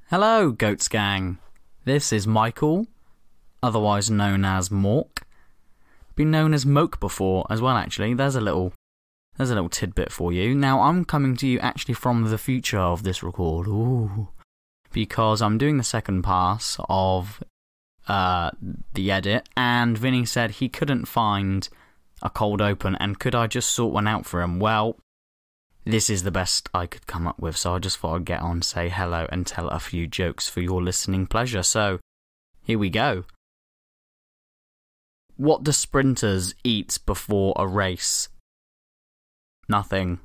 Hello, Goats Gang. This is Michael, otherwise known as Mork. Been known as Moke before as well, actually. There's a little tidbit for you. Now, I'm coming to you actually from the future of this record. Ooh. Because I'm doing the second pass of the edit, and Vinny said he couldn't find a cold open, and could I just sort one out for him? Well, this is the best I could come up with, so I just thought I'd get on, say hello, and tell a few jokes for your listening pleasure. So, here we go. What do sprinters eat before a race? Nothing.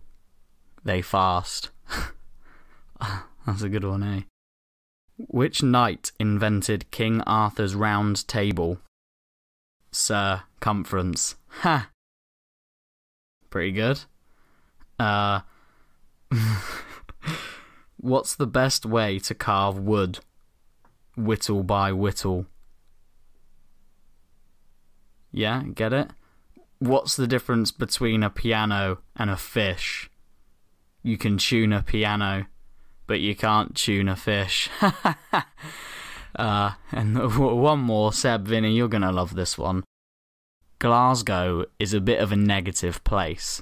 They fast. That's a good one, eh? Which knight invented King Arthur's round table? Circumference. Ha! Pretty good. What's the best way to carve wood? Whittle by whittle. Yeah, get it? What's the difference between a piano and a fish? You can tune a piano, but you can't tune a fish. And one more, Seb, Vinny, you're gonna love this one. Glasgow is a bit of a negative place.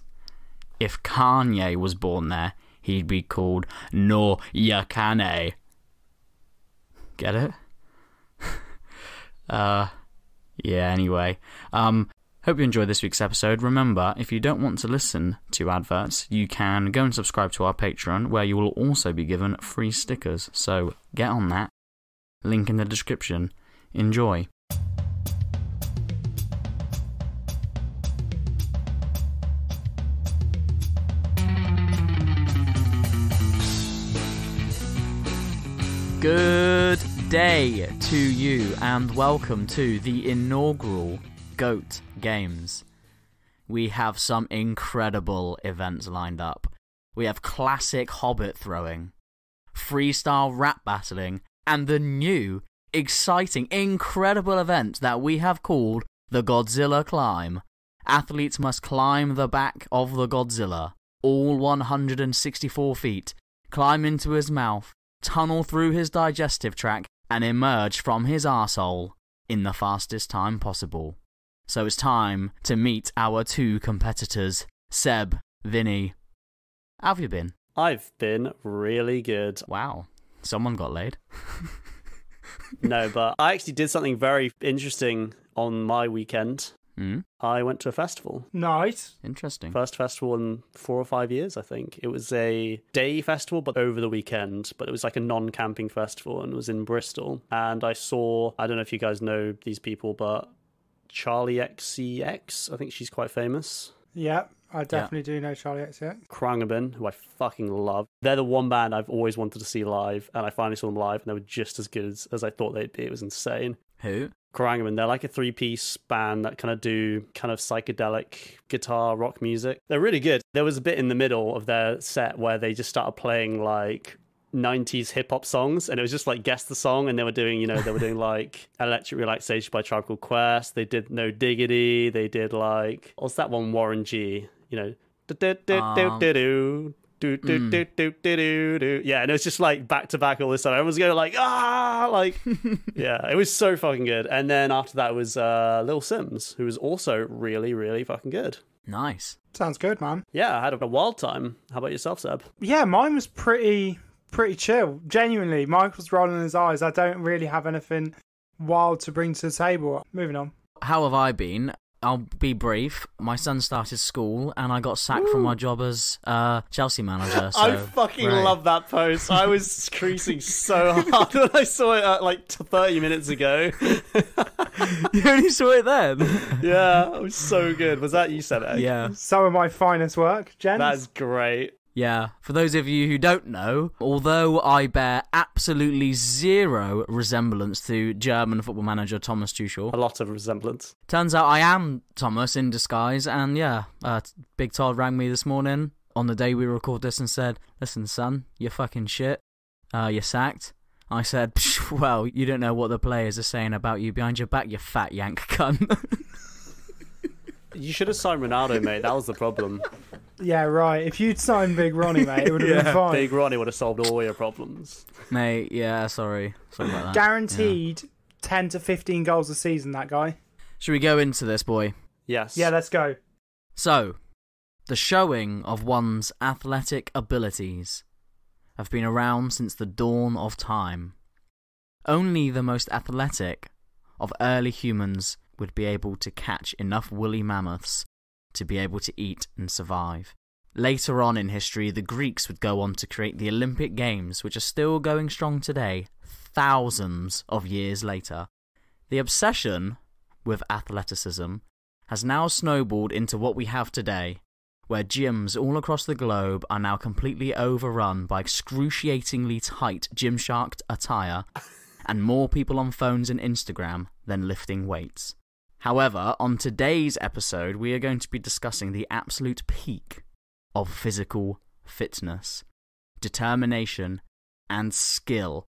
If Kanye was born there, he'd be called No Ya Kane. Get it? Yeah, anyway. Hope you enjoyed this week's episode. Remember, if you don't want to listen to adverts, you can go and subscribe to our Patreon, where you will also be given free stickers. So get on that. Link in the description. Enjoy. Good day to you, and welcome to the inaugural Goat Games. We have some incredible events lined up. We have classic hobbit throwing, freestyle rap battling, and the new, exciting, incredible event that we have called the Godzilla Climb. Athletes must climb the back of the Godzilla, all 164 feet, climb into his mouth, tunnel through his digestive tract, and emerge from his arsehole in the fastest time possible. So it's time to meet our two competitors, Seb, Vinny. How have you been? I've been really good. Wow, someone got laid. No, but I actually did something very interesting on my weekend. I went to a festival. Nice. Interesting. First festival in 4 or 5 years, I think. It was a day festival, but over the weekend. But it was like a non-camping festival, and it was in Bristol. And I saw, I don't know if you guys know these people, but Charli Xcx, I think she's quite famous. Yeah, I definitely do know Charli Xcx. Khruangbin, who I fucking love. They're the one band I've always wanted to see live, and I finally saw them live, and they were just as good as I thought they'd be. It was insane. Who? Khruangbin. They're like a three-piece band that kind of do kind of psychedelic guitar rock music. They're really good. There was a bit in the middle of their set where they just started playing like 90s hip-hop songs, and it was just like guess the song, and they were doing like Electric Relaxation by Tribe Called Quest. They did No Diggity. They did like, what's that one, Warren G, yeah, and it was just like back to back all this time. Everyone's going like, yeah, it was so fucking good. And then after that was Lil Sims, who was also really, really fucking good. Nice. Sounds good, man. Yeah, I had a wild time. How about yourself, Seb? Yeah, mine was pretty chill. Genuinely, Michael's rolling his eyes. I don't really have anything wild to bring to the table. Moving on. How have I been? I'll be brief. My son started school, and I got sacked from my job as Chelsea manager. So, I fucking love that post. I was creasing so hard when I saw it like 30 minutes ago. You only saw it then? Yeah, it was so good. Was that you said it? Yeah. Some of my finest work, Jen. That's great. Yeah, for those of you who don't know, although I bear absolutely zero resemblance to German football manager Thomas Tuchel, a lot of resemblance. Turns out I am Thomas in disguise, and yeah, Big Todd rang me this morning on the day we record this and said, "Listen, son, you're fucking shit. You're sacked." I said, "Well, you don't know what the players are saying about you behind your back, you fat yank cunt." You should have signed Ronaldo, mate. That was the problem. Yeah, right. If you'd signed Big Ronnie, mate, it would have been fine. Big Ronnie would have solved all your problems. Mate, yeah, sorry about that. Guaranteed 10 to 15 goals a season, that guy. Should we go into this, boy? Yes. Yeah, let's go. So, the showing of one's athletic abilities have been around since the dawn of time. Only the most athletic of early humans would be able to catch enough woolly mammoths to be able to eat and survive. Later on in history, the Greeks would go on to create the Olympic Games, which are still going strong today, thousands of years later. The obsession with athleticism has now snowballed into what we have today, where gyms all across the globe are now completely overrun by excruciatingly tight Gymshark attire and more people on phones and Instagram than lifting weights. However, on today's episode, we are going to be discussing the absolute peak of physical fitness, determination, and skill,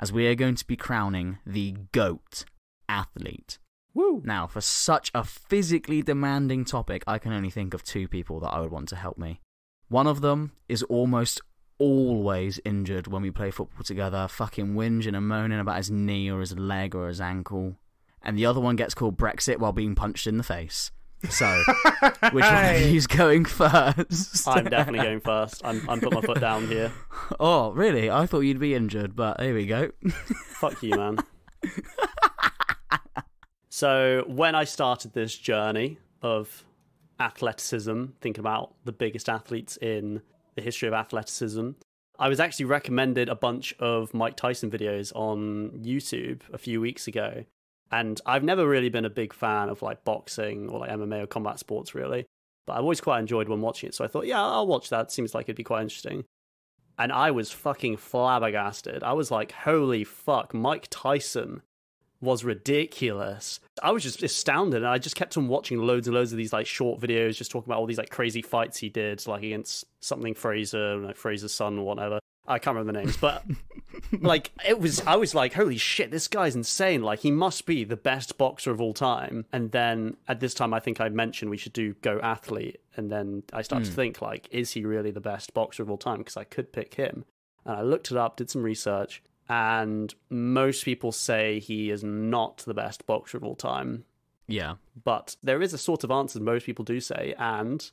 as we are going to be crowning the GOAT athlete. Woo! Now, for such a physically demanding topic, I can only think of two people that I would want to help me. One of them is almost always injured when we play football together, fucking whinging and moaning about his knee or his leg or his ankle. And the other one gets called Brexit while being punched in the face. So, which one of you's going first? I'm definitely going first. I'm putting my foot down here. Oh, really? I thought you'd be injured, but here we go. Fuck you, man. So, when I started this journey of athleticism, thinking about the biggest athletes in the history of athleticism, I was actually recommended a bunch of Mike Tyson videos on YouTube a few weeks ago. And I've never really been a big fan of like boxing or like MMA or combat sports really, but I've always quite enjoyed when watching it. So I thought, yeah, I'll watch that. Seems like it'd be quite interesting. And I was fucking flabbergasted. I was like, holy fuck, Mike Tyson was ridiculous. I was just astounded, and I just kept on watching loads and loads of these like short videos, just talking about all these like crazy fights he did, like against something Fraser, like Fraser's son or whatever. I can't remember the names, but like I was like, holy shit, this guy's insane. Like he must be the best boxer of all time. And then at this time, I think I mentioned we should do Go Athlete. And then I started to think like, is he really the best boxer of all time? Because I could pick him. And I looked it up, did some research, and most people say he is not the best boxer of all time. Yeah. But there is a sort of answer most people do say, and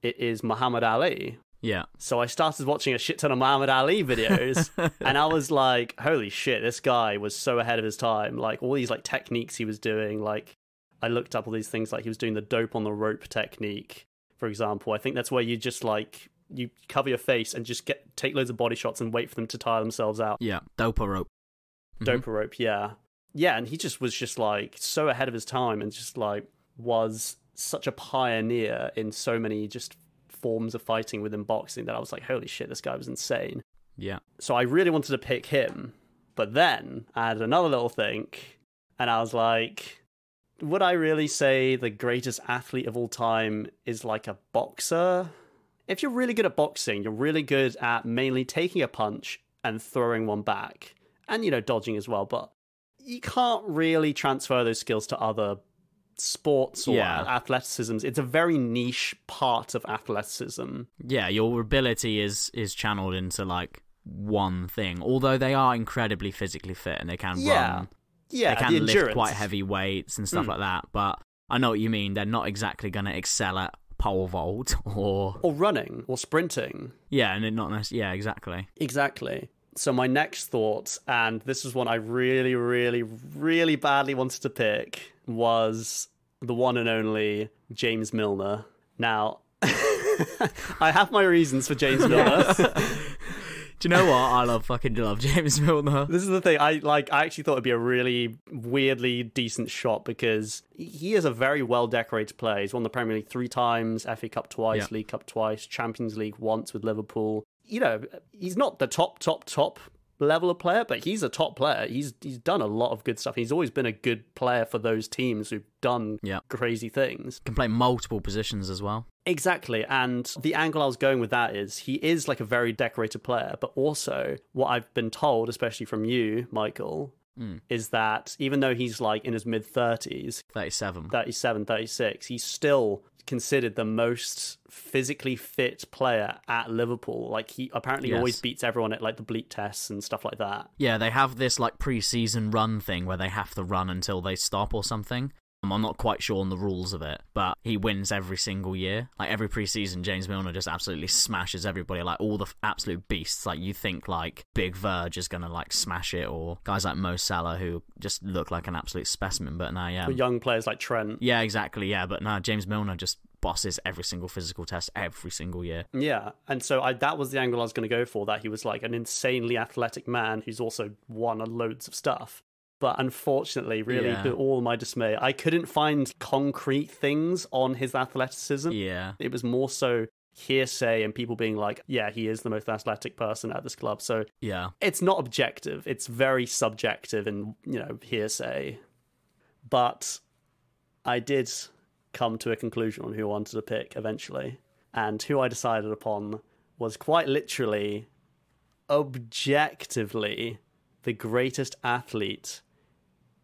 it is Muhammad Ali. Yeah. So I started watching a shit ton of Muhammad Ali videos, and I was like, holy shit, this guy was so ahead of his time. Like, all these, like, techniques he was doing, like, I looked up all these things, like, he was doing the dope on the rope technique, for example. I think that's where you just, like, you cover your face and just take loads of body shots and wait for them to tire themselves out. Yeah, doper rope. Doper rope, yeah. Yeah, and he just was just, like, so ahead of his time and just, like, was such a pioneer in so many just forms of fighting within boxing that I was like, holy shit, this guy was insane. Yeah. So I really wanted to pick him, but then I had another little think, and I was like, would I really say the greatest athlete of all time is like a boxer? If you're really good at boxing, you're really good at mainly taking a punch and throwing one back, and, you know, dodging as well, but you can't really transfer those skills to other sports or athleticism. It's a very niche part of athleticism. Yeah, your ability is channeled into like one thing, although they are incredibly physically fit and they can run. Yeah, they can lift quite heavy weights and stuff like that, but I know what you mean. They're not exactly going to excel at pole vault or running or sprinting. Yeah, and it not necessarily. Yeah, exactly. So my next thought, and this is one I really, really, really badly wanted to pick, was the one and only James Milner. Now, I have my reasons for James Milner. Do you know what? I fucking love James Milner. This is the thing. I actually thought it'd be a really weirdly decent shot because he is a very well-decorated player. He's won the Premier League 3 times, FA Cup twice, League Cup twice, Champions League once with Liverpool. You know, he's not the top level of player, but he's a top player. He's done a lot of good stuff. He's always been a good player for those teams who've done crazy things. Can play multiple positions as well. Exactly, and the angle I was going with that is he is like a very decorated player, but also what I've been told, especially from you, Michael, is that even though he's like in his mid-30s, 37, 36, he's still considered the most physically fit player at Liverpool. Like, he apparently always beats everyone at like the bleep tests and stuff like that. Yeah, they have this like pre-season run thing where they have to run until they stop or something. I'm not quite sure on the rules of it, but he wins every single year. Like, every pre-season, James Milner just absolutely smashes everybody, like all the absolute beasts. Like, you think like Big Verge is gonna like smash it, or guys like Mo Salah who just look like an absolute specimen, but no, yeah. Or young players like Trent. Yeah, exactly, yeah, but no, James Milner just bosses every single physical test every single year. Yeah, and so that was the angle I was going to go for, that he was like an insanely athletic man who's also won loads of stuff. But unfortunately, really, to all my dismay, I couldn't find concrete things on his athleticism. Yeah. It was more so hearsay and people being like, yeah, he is the most athletic person at this club. So yeah, it's not objective. It's very subjective and, hearsay. But I did come to a conclusion on who I wanted to pick eventually. And who I decided upon was quite literally, objectively, the greatest athlete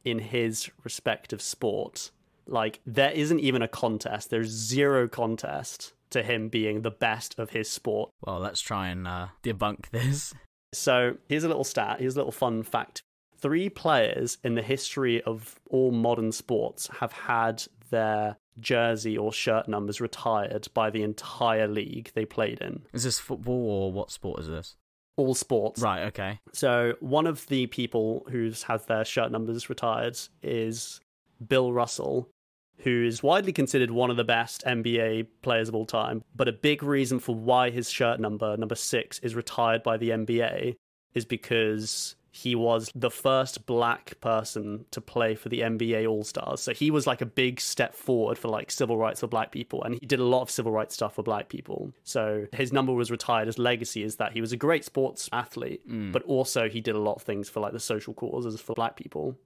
in his respective sport. Like, there isn't even a contest. There's zero contest to him being the best of his sport. Well, let's try and debunk this. So here's a little stat. Here's a little fun fact. 3 players in the history of all modern sports have had their jersey or shirt numbers retired by the entire league they played in. Is this football, or what sport is this? All sports. Right, okay. So one of the people who's had their shirt numbers retired is Bill Russell, who is widely considered one of the best NBA players of all time. But a big reason for why his shirt number 6, is retired by the NBA is because he was the first black person to play for the NBA All-Stars. So he was like a big step forward for like civil rights for black people. And he did a lot of civil rights stuff for black people. So his number was retired. His legacy is that he was a great sports athlete, but also he did a lot of things for like the social causes for black people.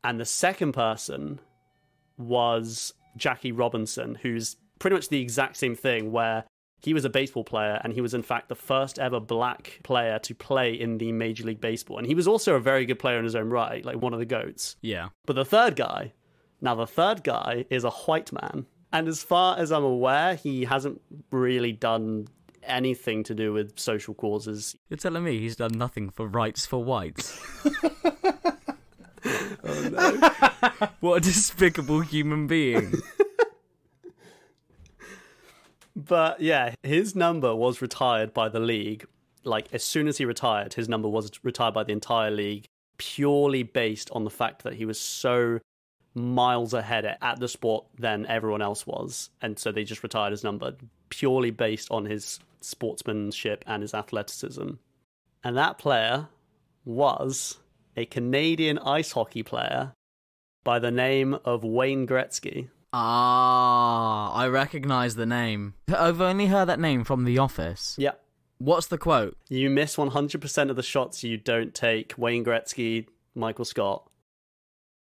And the second person was Jackie Robinson, who's pretty much the exact same thing, where he was a baseball player, and he was in fact the first ever black player to play in the Major League Baseball. And he was also a very good player in his own right, like one of the GOATs. Yeah. But the third guy is a white man. And as far as I'm aware, he hasn't really done anything to do with social causes. You're telling me he's done nothing for rights for whites? Oh no. What a despicable human being. But yeah, his number was retired by the league. Like, as soon as he retired, his number was retired by the entire league, purely based on the fact that he was so miles ahead at the sport than everyone else was. And so they just retired his number, purely based on his sportsmanship and his athleticism. And that player was a Canadian ice hockey player by the name of Wayne Gretzky. Ah, I recognise the name. I've only heard that name from The Office. Yep. What's the quote? You miss 100% of the shots you don't take. Wayne Gretzky, Michael Scott.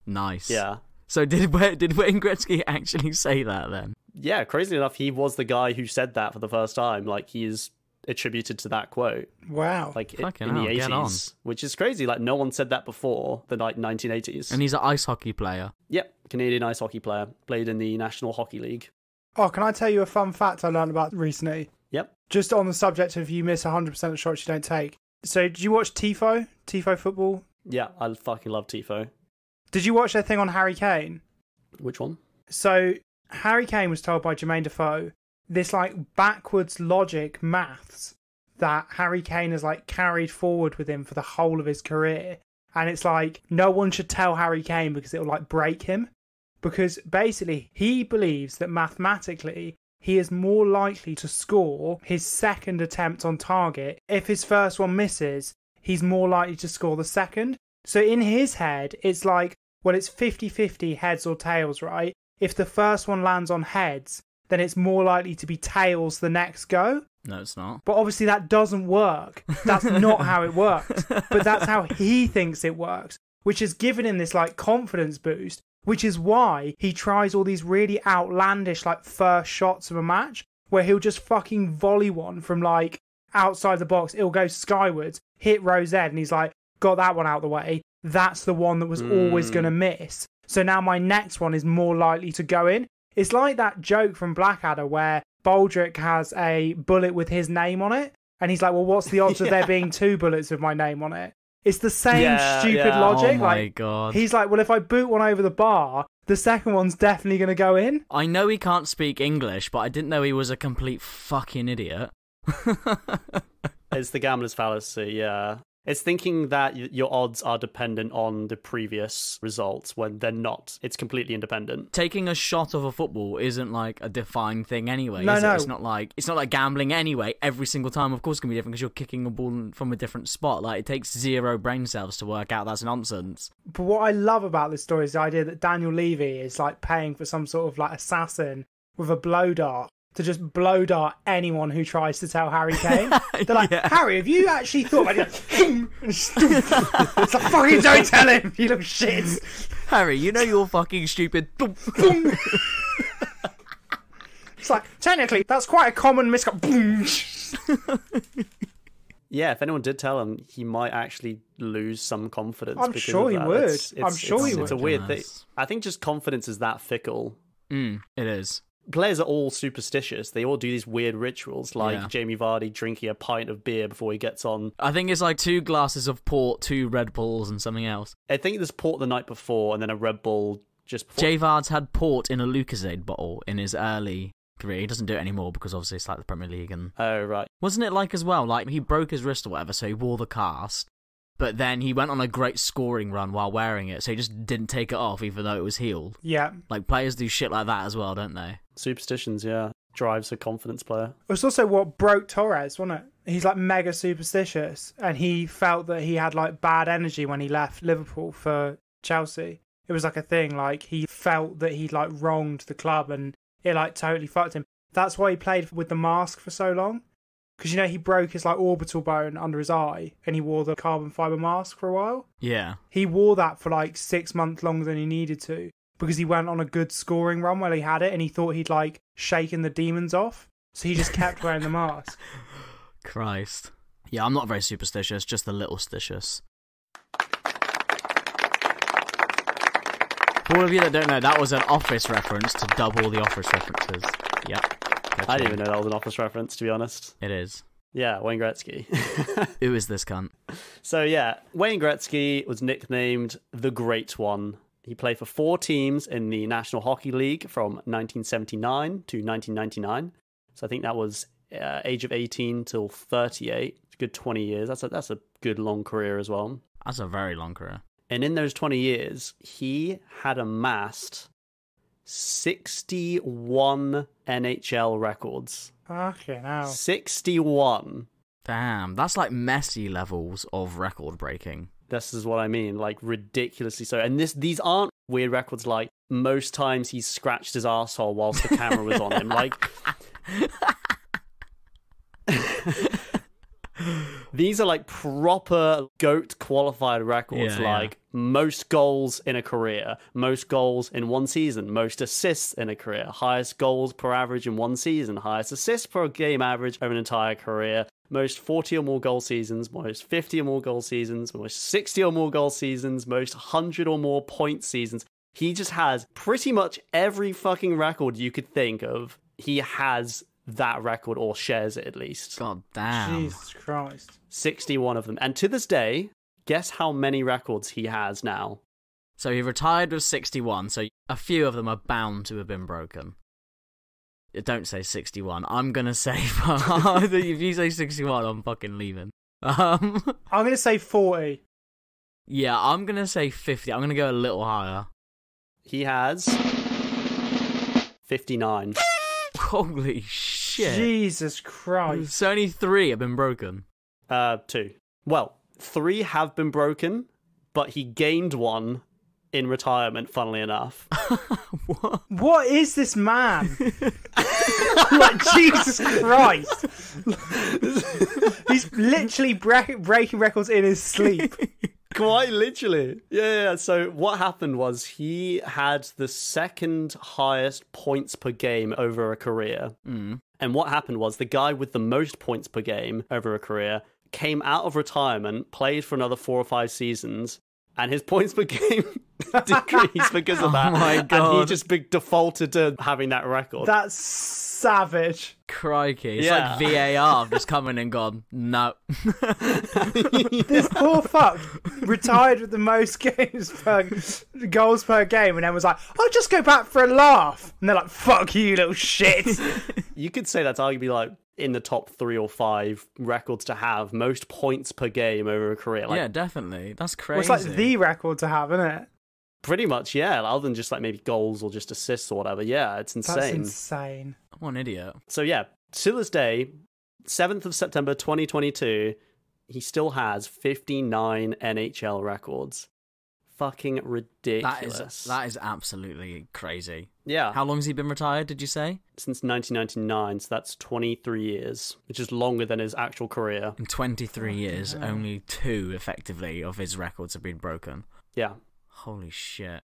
Nice. Yeah. So did Wayne Gretzky actually say that then? Yeah, crazy enough, he was the guy who said that for the first time. Like, he is attributed to that quote. Wow. Like, Fucking in hell, the get on. 80s. Which is crazy. Like, no one said that before the 1980s. And he's an ice hockey player. Yep, Canadian ice hockey player. Played in the National Hockey League. Oh, can I tell you a fun fact I learned about recently? Yep. Just on the subject of you miss 100% of shots you don't take. So, did you watch TIFO? TIFO football? Yeah, I fucking love Tifo. Did you watch their thing on Harry Kane? Which one? So, Harry Kane was told by Jermaine Defoe this, like, backwards logic maths that Harry Kane has, like, carried forward with him for the whole of his career. And it's like, no one should tell Harry Kane because it'll, like, break him. Because basically, he believes that mathematically, he is more likely to score his second attempt on target. If his first one misses, he's more likely to score the second. So in his head, it's like, well, it's 50-50 heads or tails, right? If the first one lands on heads, then it's more likely to be tails the next go. No, it's not. But obviously that doesn't work. That's not how it works. But that's how he thinks it works, which has given him this, like, confidence boost, which is why he tries all these really outlandish, like, first shots of a match where he'll just fucking volley one from, like, outside the box. It'll go skywards, hit row Z, and he's like, got that one out the way. that's the one that was always going to miss. So now my next one is more likely to go in. It's like that joke from Blackadder where Baldrick has a bullet with his name on it, and he's like, well, what's the odds of there being 2 bullets with my name on it? It's the same stupid logic. Oh my God. He's like, well, if I boot one over the bar, the second one's definitely going to go in. I know he can't speak English, but I didn't know he was a complete fucking idiot. It's the gambler's fallacy, yeah. It's thinking that your odds are dependent on the previous results when they're not. It's completely independent. Taking a shot of a football isn't like a defined thing anyway. No. It's not like gambling anyway. Every single time, of course, can be different because you're kicking a ball from a different spot. Like, it takes 0 brain cells to work out that's nonsense. But what I love about this story is the idea that Daniel Levy is like paying for some sort of like assassin with a blow dart to just blow dart anyone who tries to tell Harry Kane. They're like, Harry, have you actually thought about it? It's like, fucking don't tell him, you little shit. Harry, you know you're fucking stupid. It's like, technically, that's quite a common Yeah, if anyone did tell him, he might actually lose some confidence. I'm sure he would. I'm sure he would. It's a weird thing. I think just confidence is that fickle. It is. Players are all superstitious. They all do these weird rituals, like Jamie Vardy drinking a pint of beer before he gets on. I think it's like 2 glasses of port, 2 Red Bulls, and something else. I think there's port the night before, and then a Red Bull just before. Javard's had port in a Lucozade bottle in his early career. He doesn't do it anymore because obviously it's like the Premier League. And oh, right. Wasn't it like as well, like he broke his wrist or whatever, so he wore the cast, but then he went on a great scoring run while wearing it, so he just didn't take it off even though it was healed. Yeah. Like, players do shit like that as well, don't they? Superstitions, yeah. Drives a confidence player. It's also what broke Torres, wasn't it? He's like mega superstitious, and he felt that he had like bad energy when he left Liverpool for Chelsea. It was like a thing, like he felt that he'd like wronged the club and it like totally fucked him. That's why he played with the mask for so long. Because, you know, he broke his like orbital bone under his eye and he wore the carbon fibre mask for a while. Yeah. He wore that for like 6 months longer than he needed to because he went on a good scoring run while he had it and he thought he'd like shaken the demons off. So he just kept wearing the mask. Christ. Yeah, I'm not very superstitious, just a little stitious. For all of you that don't know, that was an Office reference to double the Office references. Yep. I didn't even know that was an Office reference, to be honest. It is. Yeah, Wayne Gretzky. Who is this cunt? So yeah, Wayne Gretzky was nicknamed the Great One. He played for 4 teams in the National Hockey League from 1979 to 1999. So I think that was age of 18 till 38. It's a good 20 years. That's a good long career as well. That's a very long career. And in those 20 years, he had amassed 61 NHL records. Fucking hell. 61. Damn, that's like Messi levels of record breaking. This is what I mean, like ridiculously so. And these aren't weird records like most times he scratched his arsehole whilst the camera was on him. Like, these are like proper GOAT qualified records, like most goals in a career, most goals in one season, most assists in a career, highest goals per average in one season, highest assists per game average over an entire career, most 40 or more goal seasons, most 50 or more goal seasons, most 60 or more goal seasons, most 100 or more point seasons. He just has pretty much every fucking record you could think of. He has that record or shares it at least. God damn. Jesus Christ. 61 of them. And to this day, guess how many records he has now? So he retired with 61, so a few of them are bound to have been broken. Don't say 61. I'm going to say... if you say 61, I'm fucking leaving. I'm going to say 40. Yeah, I'm going to say 50. I'm going to go a little higher. He has 59. Holy shit. Jesus Christ. So only 3 have been broken. 2. Well, 3 have been broken, but he gained one in retirement, funnily enough. What is this man? Like, Jesus Christ. He's literally breaking records in his sleep. Quite literally. Yeah. So what happened was he had the second highest points per game over a career. Mm. And what happened was the guy with the most points per game over a career came out of retirement, played for another 4 or 5 seasons, and his points per game decreased because of that. Oh my God. And he just defaulted to having that record. That's savage. Crikey. It's Yeah. like VAR just come in and gone, no. This poor fuck retired with the most goals per game, and then was like, I'll just go back for a laugh. And they're like, fuck you, little shit. You could say that's arguably like in the top 3 or 5 records to have most points per game over a career. Like, Yeah, definitely. That's Well, crazy. it's like the record to have, isn't it? pretty much, yeah. Other than just like maybe goals or just assists or whatever. Yeah, it's insane. That's insane. What an idiot. So yeah, to this day, 7th of September 2022, he still has 59 NHL records. Fucking ridiculous. That is absolutely crazy. Yeah. How long has he been retired, did you say? Since 1999, so that's 23 years, which is longer than his actual career. In 23 years, hell. only 2, effectively, of his records have been broken. Yeah. Holy shit.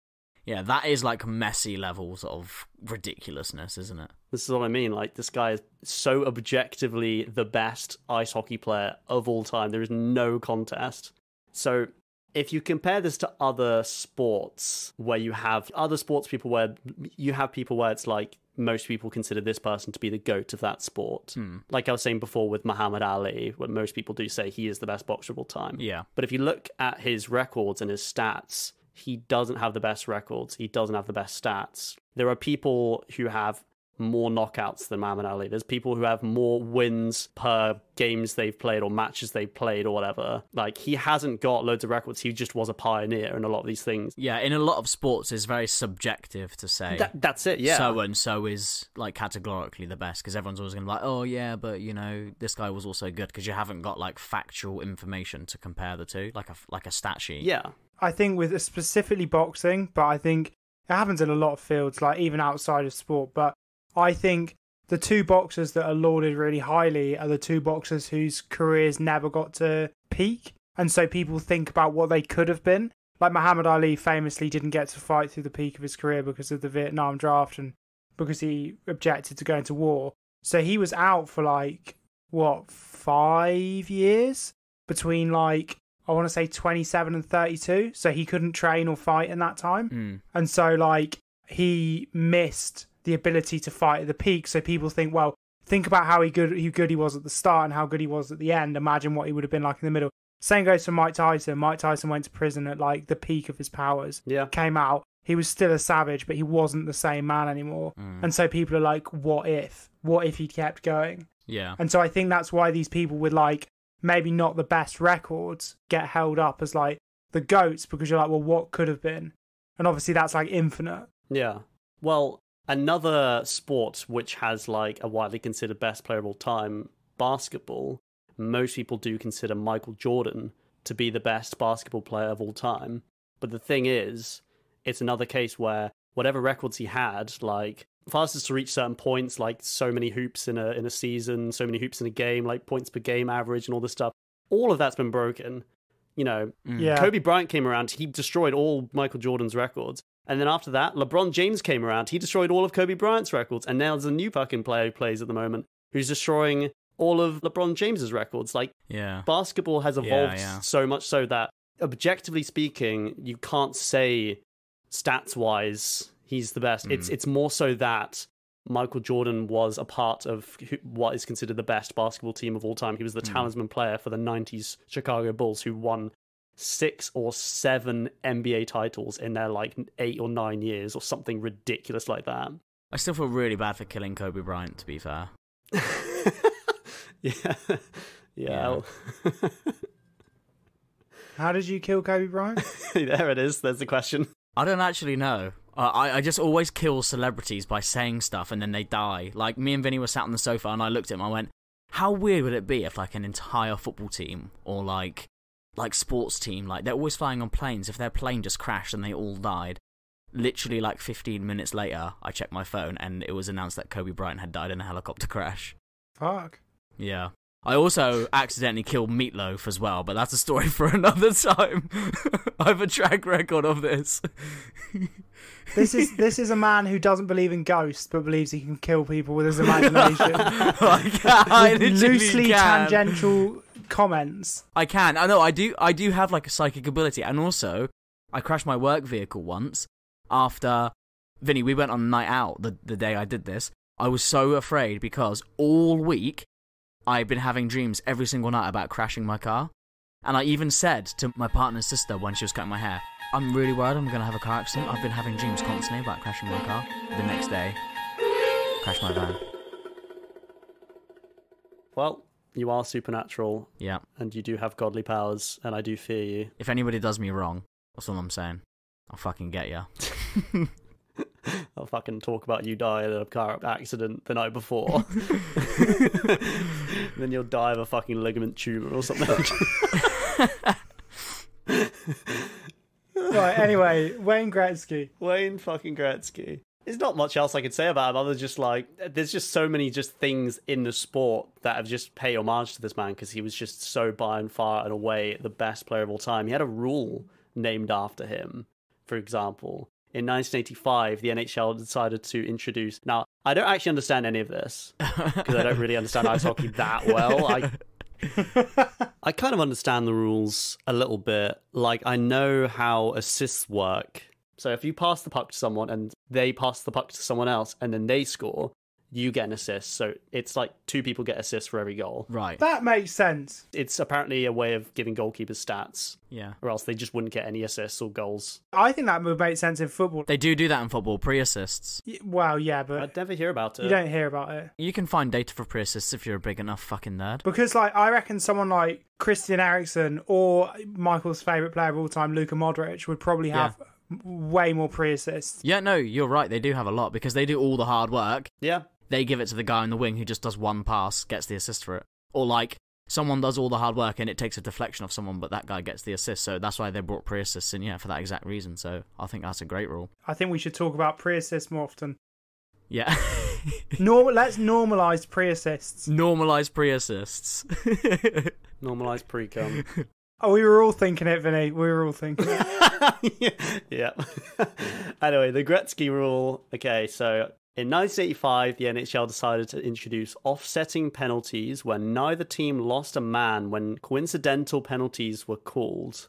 Yeah, that is like Messi levels of ridiculousness, isn't it? This is what I mean. Like, this guy is so objectively the best ice hockey player of all time. There is no contest. So if you compare this to other sports where you have other sports people where you have people where it's like most people consider this person to be the GOAT of that sport. Like I was saying before with Muhammad Ali, what most people do say he is the best boxer of all time. Yeah. But if you look at his records and his stats, he doesn't have the best records. He doesn't have the best stats. There are people who have more knockouts than Muhammad Ali. There's people who have more wins per games they've played or matches they've played or whatever. Like, he hasn't got loads of records. He just was a pioneer in a lot of these things. Yeah, in a lot of sports, it's very subjective to say. That's it, yeah. So-and-so is, like, categorically the best, because everyone's always going to be like, oh, yeah, but, you know, this guy was also good, because you haven't got, like, factual information to compare the two, like a stat sheet. Yeah. I think with specifically boxing, but I think it happens in a lot of fields, like even outside of sport. But I think the 2 boxers that are lauded really highly are the 2 boxers whose careers never got to peak. And so people think about what they could have been. Like Muhammad Ali famously didn't get to fight through the peak of his career because of the Vietnam draft and because he objected to going to war. So he was out for 5 years between I want to say 27 and 32. So he couldn't train or fight in that time. And so he missed the ability to fight at the peak. So people think, well, think about how good he was at the start and how good he was at the end. Imagine what he would have been like in the middle. Same goes for Mike Tyson. Mike Tyson went to prison at the peak of his powers. Yeah. Came out. He was still a savage, but he wasn't the same man anymore. And so people are like, what if? What if he kept going? Yeah. And so I think that's why these people with maybe not the best records get held up as the GOATs, because you're like, well, what could have been? And obviously that's infinite. Yeah. Well, another sport which has a widely considered best player of all time, basketball, most people do consider Michael Jordan to be the best basketball player of all time. But the thing is, it's another case where whatever records he had, fastest to reach certain points, so many hoops in a season, so many hoops in a game, points per game average and all this stuff, all of that's been broken. Yeah. Kobe Bryant came around, he destroyed all Michael Jordan's records. And then after that, LeBron James came around, he destroyed all of Kobe Bryant's records. And now there's a new fucking player who plays at the moment who's destroying all of LeBron James's records. Basketball has evolved so much so that, objectively speaking, you can't say stats-wise he's the best. It's more so that Michael Jordan was a part of what is considered the best basketball team of all time. He was the talisman player for the 90s Chicago Bulls, who won 6 or 7 NBA titles in their 8 or 9 years or something ridiculous like that. I still feel really bad for killing Kobe Bryant, to be fair. Yeah. How did you kill Kobe Bryant? There it is. There's the question. I don't actually know. I just always kill celebrities by saying stuff and then they die. Me and Vinny were sat on the sofa and I looked at him, I went, how weird would it be if an entire football team or sports team, they're always flying on planes, if their plane just crashed and they all died, literally 15 minutes later I checked my phone and it was announced that Kobe Bryant had died in a helicopter crash. Fuck. Yeah. I also accidentally killed Meatloaf as well, but that's a story for another time. I have a track record of this. This is a man who doesn't believe in ghosts, but believes he can kill people with his imagination. I With loosely can. comments. I can. I know. I do have like a psychic ability, and also I crashed my work vehicle once after Vinny. We went on a night out the day I did this. I was so afraid because all week I've been having dreams every single night about crashing my car, and I even said to my partner's sister when she was cutting my hair, "I'm really worried I'm going to have a car accident. I've been having dreams constantly about crashing my car." The next day, crashed my van. Well, you are supernatural. Yeah. And you do have godly powers, and I do fear you. If anybody does me wrong, that's all I'm saying. I'll fucking get ya. I'll fucking talk about you dying in a car accident the night before. Then you'll die of a fucking ligament tumor or something. Right, anyway, Wayne Gretzky. Wayne fucking Gretzky. There's not much else I could say about him other than just like, there's just so many just things in the sport that have just paid homage to this man because he was just so by and far and away the best player of all time. He had a rule named after him, for example. In 1985, the NHL decided to introduce... Now, I don't actually understand any of this because I don't really understand ice hockey that well. I kind of understand the rules a little bit. Like, I know how assists work. So if you pass the puck to someone and they pass the puck to someone else and then they score, you get an assist. So it's like 2 people get assists for every goal. Right. That makes sense. It's apparently a way of giving goalkeepers stats. Yeah. Or else they just wouldn't get any assists or goals. I think that would make sense in football. They do that in football, pre-assists. Well, yeah, but I'd never hear about it. you don't hear about it. You can find data for pre-assists if you're a big enough fucking nerd. Because, like, I reckon someone like Christian Eriksen or Michael's favourite player of all time, Luka Modric, would probably have way more pre-assists. Yeah, no, you're right. They do have a lot because they do all the hard work. Yeah. They give it to the guy in the wing who just does one pass, gets the assist for it. Or like, someone does all the hard work and it takes a deflection off someone, but that guy gets the assist. So that's why they brought pre-assists in, yeah, for that exact reason. So I think that's a great rule. I think we should talk about pre-assists more often. Yeah. Let's normalise pre-assists. Normalise pre-assists. Normalise pre-cum. Oh, we were all thinking it, Vinny. We were all thinking it. Yeah. Anyway, the Gretzky rule. Okay, so in 1985, the NHL decided to introduce offsetting penalties when neither team lost a man when coincidental penalties were called.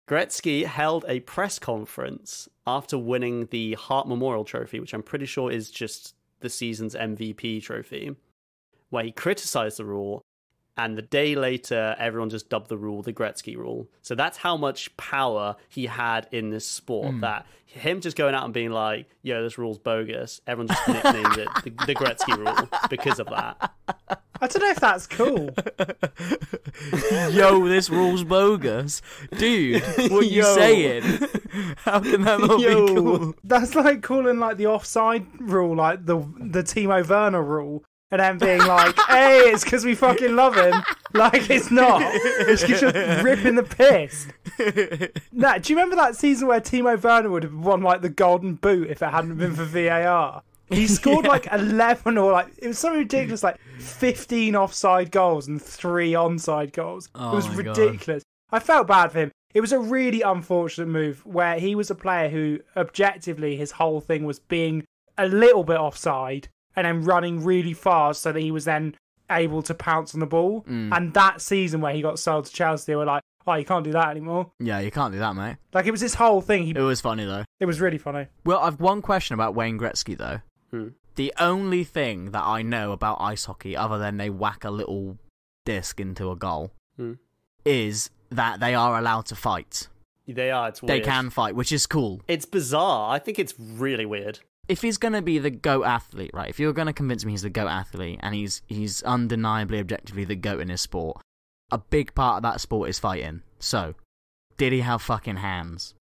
Gretzky held a press conference after winning the Hart Memorial Trophy, which I'm pretty sure is just the season's MVP trophy, where he criticized the rule. And the day later, everyone just dubbed the rule the Gretzky Rule. So that's how much power he had in this sport. That him just going out and being like, yo, this rule's bogus. Everyone just nicknamed it the Gretzky Rule because of that. I don't know if that's cool. Yo, this rule's bogus. Dude, what are you saying? How can that not be cool? That's like calling like the offside rule, like the Timo Werner rule. And then being like, hey, it's because we fucking love him. Like, it's not. It's because you're ripping the piss. Nah, do you remember that season where Timo Werner would have won, like, the golden boot if it hadn't been for VAR? He scored, like, 11 or, like, it was something ridiculous, like, 15 offside goals and 3 onside goals. Oh, it was my ridiculous. God. I felt bad for him. It was a really unfortunate move where he was a player who, objectively, his whole thing was being a little bit offside and then running really fast so that he was then able to pounce on the ball. And that season where he got sold to Chelsea, they were like, oh, you can't do that anymore. Yeah, you can't do that, mate. Like, it was his whole thing. It was funny, though. It was really funny. Well, I've one question about Wayne Gretzky, though. The only thing that I know about ice hockey, other than they whack a little disc into a goal, is that they are allowed to fight. They are, it's weird. They can fight, which is cool. It's bizarre. I think it's really weird. If he's going to be the GOAT athlete, right, if you're going to convince me he's the GOAT athlete, and he's undeniably, objectively the GOAT in his sport, a big part of that sport is fighting. So, did he have fucking hands?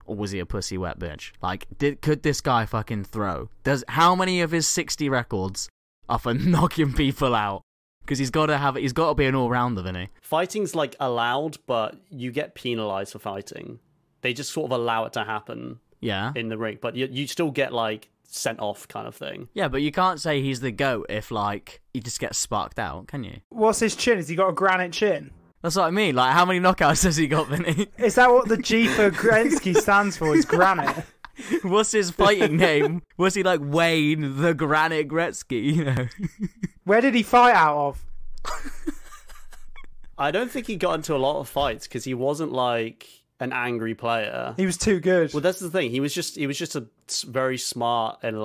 Or was he a pussy wet bitch? Like, could this guy fucking throw? How many of his 60 records are for knocking people out? Because he's got to be an all-rounder, isn't he? Fighting's, like, allowed, but you get penalised for fighting. They just sort of allow it to happen. Yeah. In the ring, but you still get, like, sent off kind of thing. Yeah, but you can't say he's the GOAT if, like, he just gets sparked out, can you? What's his chin? Has he got a granite chin? That's what I mean. Like, how many knockouts has he got, Vinny? Is that what the G for Gretzky stands for? Is granite? What's his fighting name? Was he like Wayne the Granite Gretzky, you know? Where did he fight out of? I don't think he got into a lot of fights because he wasn't like an angry player. He was too good. Well, that's the thing. He was just a very smart and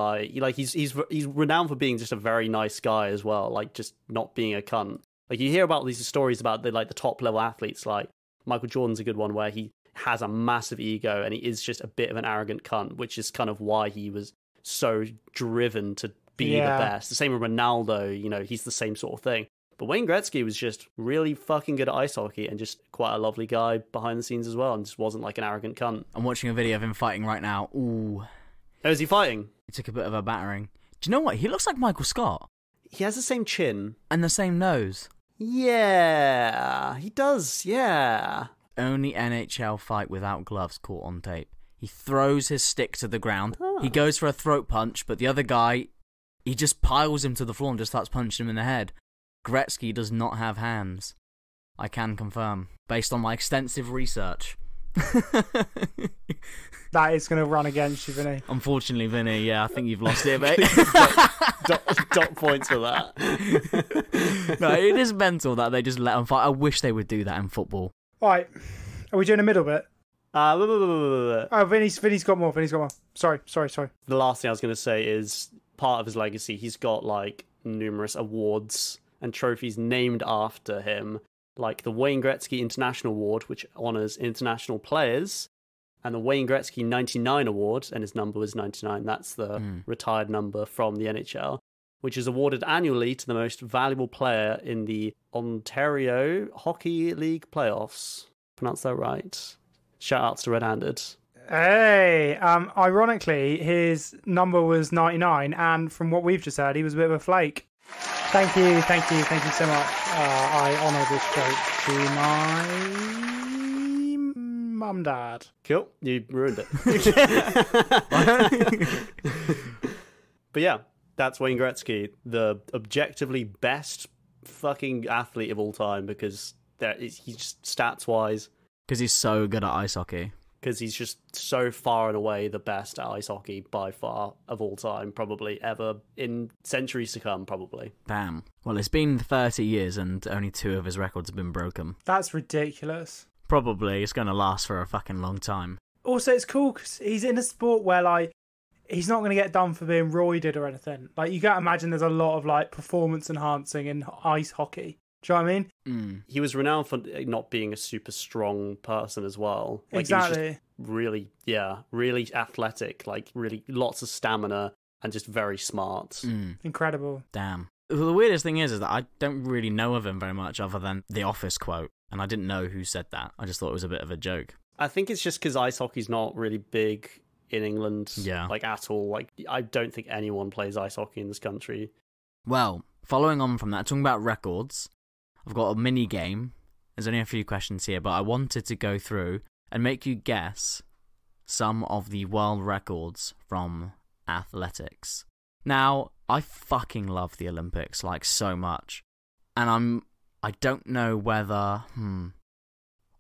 he's renowned for being just a very nice guy as well. Like just not being a cunt. Like you hear about these stories about the top level athletes. Like Michael Jordan's a good one where he has a massive ego and he is just a bit of an arrogant cunt, which is kind of why he was so driven to be the best. The same with Ronaldo. He's the same sort of thing. But Wayne Gretzky was just really fucking good at ice hockey and just quite a lovely guy behind the scenes as well, and just wasn't like an arrogant cunt. I'm watching a video of him fighting right now. Ooh. Oh, is he fighting? He took a bit of a battering. Do you know what? He looks like Michael Scott. He has the same chin. And the same nose. Yeah, he does, yeah. Only NHL fight without gloves caught on tape. He throws his stick to the ground. He goes for a throat punch, but the other guy, he just piles him to the floor and just starts punching him in the head. Gretzky does not have hands. I can confirm, based on my extensive research. That is going to run against you, Vinny. Unfortunately, Vinny, yeah, I think you've lost it, mate. dot points for that. No, it is mental that they just let them fight. I wish they would do that in football. Right, are we doing a middle bit? Oh, Vinny's got more. Sorry. The last thing I was going to say is part of his legacy. He's got numerous awards and trophies named after him, like the Wayne Gretzky International Award, which honours international players, and the Wayne Gretzky 99 Award, and his number was 99. That's the retired number from the NHL, which is awarded annually to the most valuable player in the Ontario Hockey League playoffs. Pronounce that right. Shout outs to Red Handed. Hey, ironically, his number was 99, and from what we've just heard, he was a bit of a flake. Thank you so much. I honour this joke to my mum, dad. Cool, you ruined it. But yeah, that's Wayne Gretzky, the objectively best fucking athlete of all time, because he's just stats-wise. Because he's so good at ice hockey. Because he's just so far and away the best at ice hockey by far of all time, probably ever in centuries to come, probably. Damn. Well, it's been 30 years and only 2 of his records have been broken. That's ridiculous. Probably it's going to last for a fucking long time. Also, it's cool because he's in a sport where, he's not going to get done for being roided or anything. You can't imagine there's a lot of, performance enhancing in ice hockey. Do you know what I mean? He was renowned for not being a super strong person as well. Exactly. He was just really athletic, really lots of stamina and just very smart. Incredible. Damn. The weirdest thing is that I don't really know of him very much other than the Office quote, and I didn't know who said that. I just thought it was a bit of a joke. I think it's just because ice hockey's not really big in England, at all. I don't think anyone plays ice hockey in this country. Well, following on from that, talking about records, I've got a mini game. There's only a few questions here, but I wanted to go through and make you guess some of the world records from athletics. Now, I fucking love the Olympics, so much. And I don't know whether...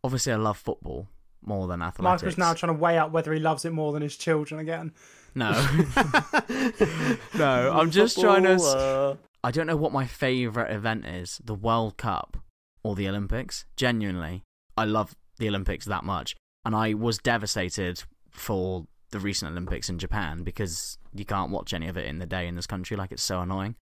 Obviously, I love football more than athletics. Michael's now trying to weigh up whether he loves it more than his children again. No. No, I'm just trying to... I don't know what my favourite event is, the World Cup or the Olympics. Genuinely, I love the Olympics that much. And I was devastated for the recent Olympics in Japan because you can't watch any of it in the day in this country. It's so annoying.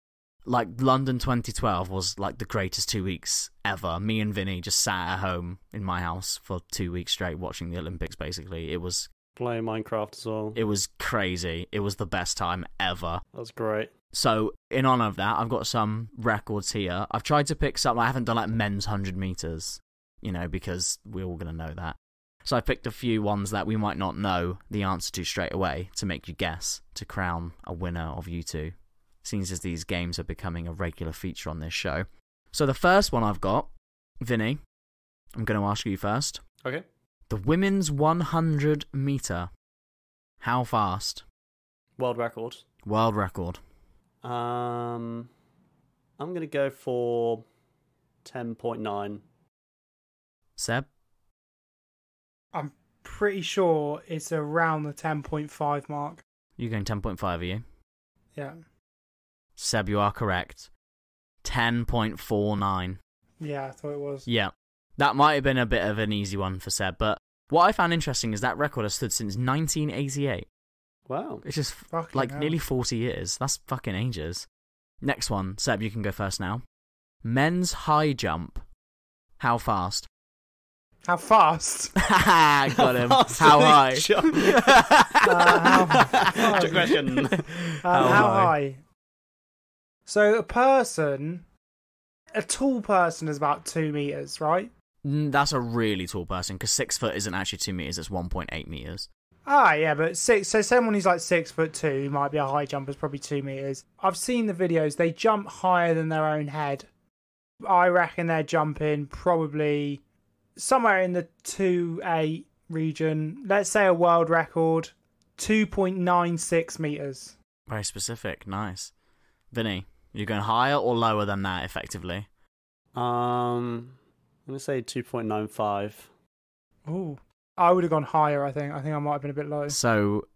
London 2012 was the greatest 2 weeks ever. Me and Vinny just sat at home in my house for 2 weeks straight watching the Olympics, basically. It was... Playing Minecraft as well. It was crazy. It was the best time ever. That was great. So, in honour of that, I've got some records here. I've tried to pick some. I haven't done men's 100 metres, because we're all going to know that. So I picked a few ones that we might not know the answer to straight away to make you guess, to crown a winner of you two, seeing as these games are becoming a regular feature on this show. So the first one I've got, Vinny, I'm going to ask you first. Okay. The women's 100 metre. How fast? World record. World record. I'm going to go for 10.9. Seb? I'm pretty sure it's around the 10.5 mark. You're going 10.5, are you? Yeah. Seb, you are correct. 10.49. Yeah, I thought it was. Yeah. That might have been a bit of an easy one for Seb, but what I found interesting is that record has stood since 1988. Wow. It's just Fucking like hell. nearly 40 years. That's fucking ages. Next one. Seb, you can go first now. Men's high jump. How fast? How fast? Got him. fast How do they high? jump? Trick question. How high? So a tall person is about 2 meters, right? That's a really tall person, because 6 foot isn't actually 2 meters, it's 1.8 meters. Ah, yeah, but so someone who's like 6'2" who might be a high jumper is probably 2 meters. I've seen the videos, they jump higher than their own head. I reckon they're jumping probably somewhere in the 2'8" region. Let's say a world record, 2.96 meters. Very specific, nice. Vinny, you going higher or lower than that, effectively? I'm going to say 2.95. Ooh. I would have gone higher, I think. I think I might have been a bit low. So,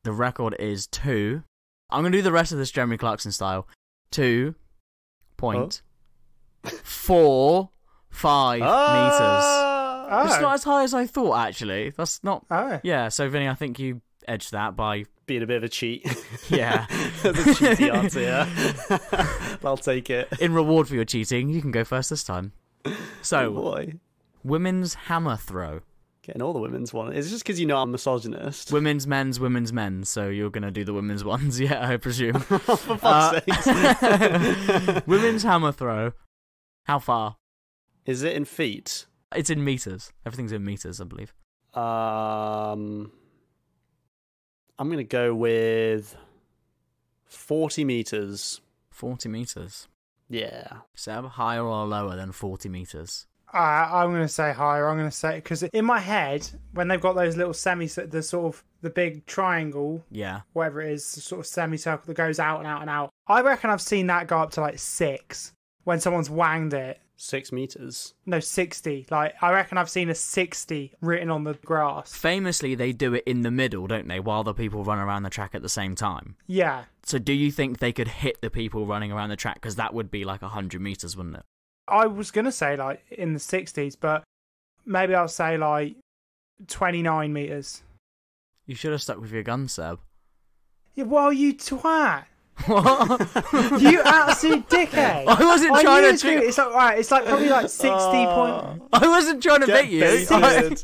the record is 2. I'm going to do the rest of this Jeremy Clarkson style. 2.45 meters. Oh. It's not as high as I thought, actually. That's not... Oh. Yeah, so Vinny, I think you edged that by... Being a bit of a cheat. Yeah. That's a cheaty answer, yeah. I'll take it. In reward for your cheating, you can go first this time. So, Oh boy. women's hammer throw. Getting all the women's one. It's just because you know I'm a misogynist. Women's, men's, men's. So you're going to do the women's ones, yeah, I presume. For fuck's sake. Women's hammer throw. How far? Is it in feet? It's in meters. Everything's in meters, I believe. I'm going to go with 40 meters. 40 meters. Yeah. Seb, higher or lower than 40 meters? I'm going to say higher. I'm going to say... Because in my head, when they've got those little the sort of... The big triangle, Yeah. whatever it is, the sort of semicircle that goes out and out and out. I reckon I've seen that go up to like 6 when someone's wanged it. 6 meters. No, 60. Like, I reckon I've seen a 60 written on the grass. Famously, they do it in the middle, don't they, while the people run around the track at the same time. Yeah. So do you think they could hit the people running around the track? Because that would be like 100 meters, wouldn't it? I was going to say like in the 60s, but maybe I'll say like 29 meters. You should have stuck with your gun, Seb. Yeah, well, you twat. What? You absolute dickhead. I wasn't I trying knew to it's gonna- It's like, right, it's like probably like 60 point... I wasn't trying to Get bait you. baited.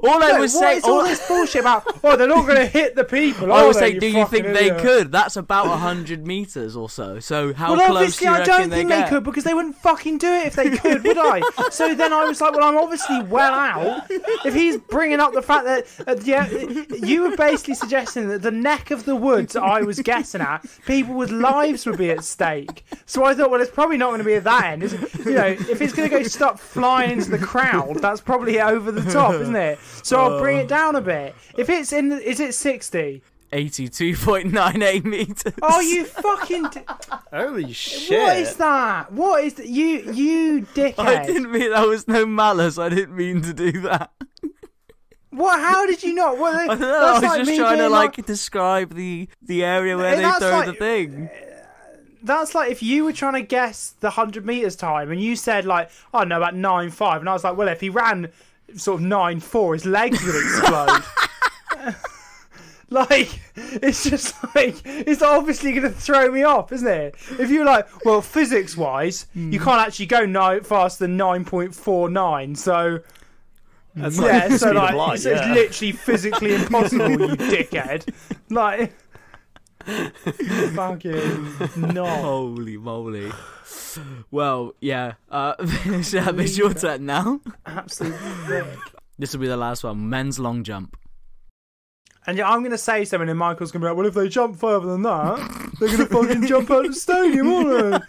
All I No, was what saying... is all this bullshit about? Oh, they're not going to hit the people. I are was they, saying, do you fucking think they idiot? could? That's about 100 meters or so. So how Well, close obviously, do you I reckon don't they think get? they could because they wouldn't fucking do it if they could, would I? So then I was like, well, I'm obviously well out. If he's bringing up the fact that you were basically suggesting that the neck of the woods I was guessing at, people with lives would be at stake. So I thought, well, it's probably not going to be at that end. You know, if it's going to go start flying into the crowd, that's probably over the top, isn't it? So I'll bring it down a bit. If it's in, is it 60? 82.98 meters. Oh, you fucking... Holy shit. What is that? What is you dickhead? I didn't mean that was no malice. I didn't mean to do that. What? How did you not? What, I don't know. that's I was like just me trying to being like describe the area where they That's throw like- the thing. That's like if you were trying to guess the 100 meters time and you said like, I don't know, about 9.5, and I was like, well, if he ran sort of 9.4, his legs would explode. Like, it's just like, it's obviously going to throw me off, isn't it? If you're like, well, physics-wise, you can't actually go no faster than 9.49, so... That's Yeah, like the so speed of like, light, it's yeah. literally physically impossible, you dickhead. Like... Fucking no. Holy moly. Well, yeah. Shab, it's your turn now. Absolutely sick. This will be the last one. Men's long jump. And yeah, I'm going to say something and Michael's going to be like, well, if they jump further than that, they're going to fucking jump out of the stadium, aren't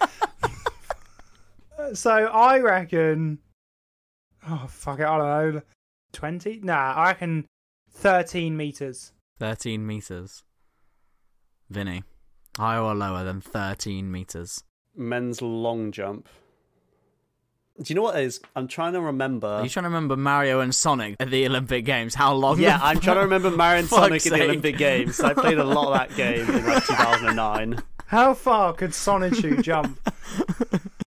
they? So I reckon... Oh, fuck it, I don't know. 20? Nah, I reckon 13 metres. 13 meters. Vinny. Higher or lower than 13 meters? Men's long jump. Do you know what it is? I'm trying to remember. Are you trying to remember Mario and Sonic at the Olympic Games? How long? Yeah, I'm trying to remember Mario and Sonic Fuck's in the sake. Olympic Games. I played a lot of that game in like 2009. How far could Sonichu jump?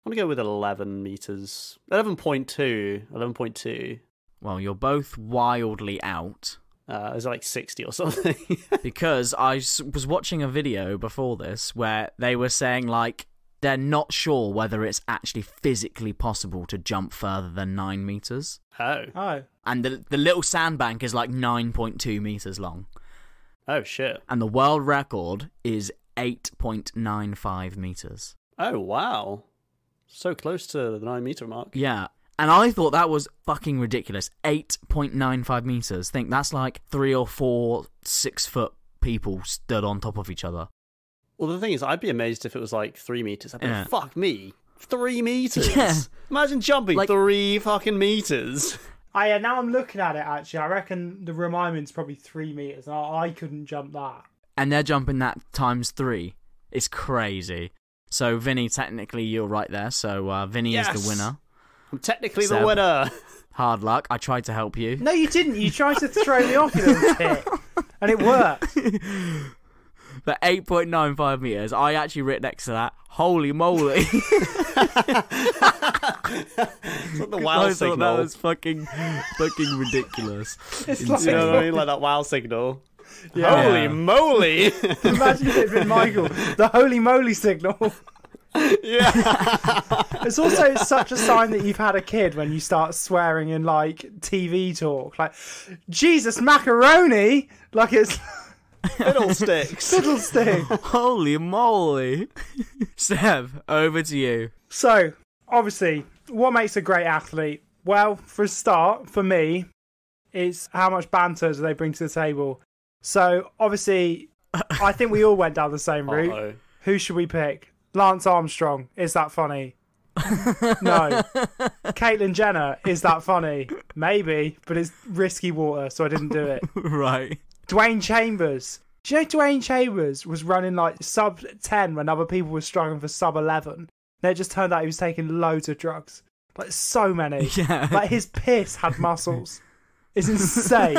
I'm going to go with 11 meters. 11.2. 11.2. Well, you're both wildly out. Is it like 60 or something? Because I was watching a video before this where they were saying, like, they're not sure whether it's actually physically possible to jump further than 9 meters. Oh. And the little sandbank is like 9.2 meters long. Oh, shit. And the world record is 8.95 meters. Oh, wow. So close to the 9 meter mark. Yeah. And I thought that was fucking ridiculous. 8.95 meters. Think that's like 3 or 4 6-foot people stood on top of each other. Well, the thing is, I'd be amazed if it was like 3 meters. I'd be Yeah. like, fuck me. 3 meters? Yeah. Imagine jumping Like- 3 fucking meters. Now I'm looking at it, actually. I reckon the room I'm in is probably 3 meters. And I couldn't jump that. And they're jumping that times 3. It's crazy. So, Vinny, technically you're right there. So, Vinny is Yes. the winner. I'm technically Seb. the winner. Hard luck. I tried to help you. No, you didn't. You tried to throw me off, you little tit. And it worked. But 8.95 meters, I actually writ next to that, holy moly. It's like the wow I thought signal. that was fucking ridiculous. It's Insane. You know what I mean? Like that wow signal. Yeah. Holy moly! Imagine if it had been Michael. The holy moly signal. Yeah. It's also such a sign that you've had a kid when you start swearing in, like, TV talk. Like, Jesus macaroni! Like it's Fiddlesticks. fiddlestick. Holy moly. Seb, over to you. So, obviously, what makes a great athlete? Well, for a start, for me, it's how much banter do they bring to the table. So, obviously, I think we all went down the same route. Uh-oh. Who should we pick? Lance Armstrong. Is that funny? No. Caitlyn Jenner. Is that funny? Maybe, but it's risky water, so I didn't do it. Right. Dwayne Chambers. Do you know Dwayne Chambers was running like sub 10 when other people were struggling for sub 11? Then it just turned out he was taking loads of drugs. Like, so many. Yeah. Like, his piss had muscles. It's insane.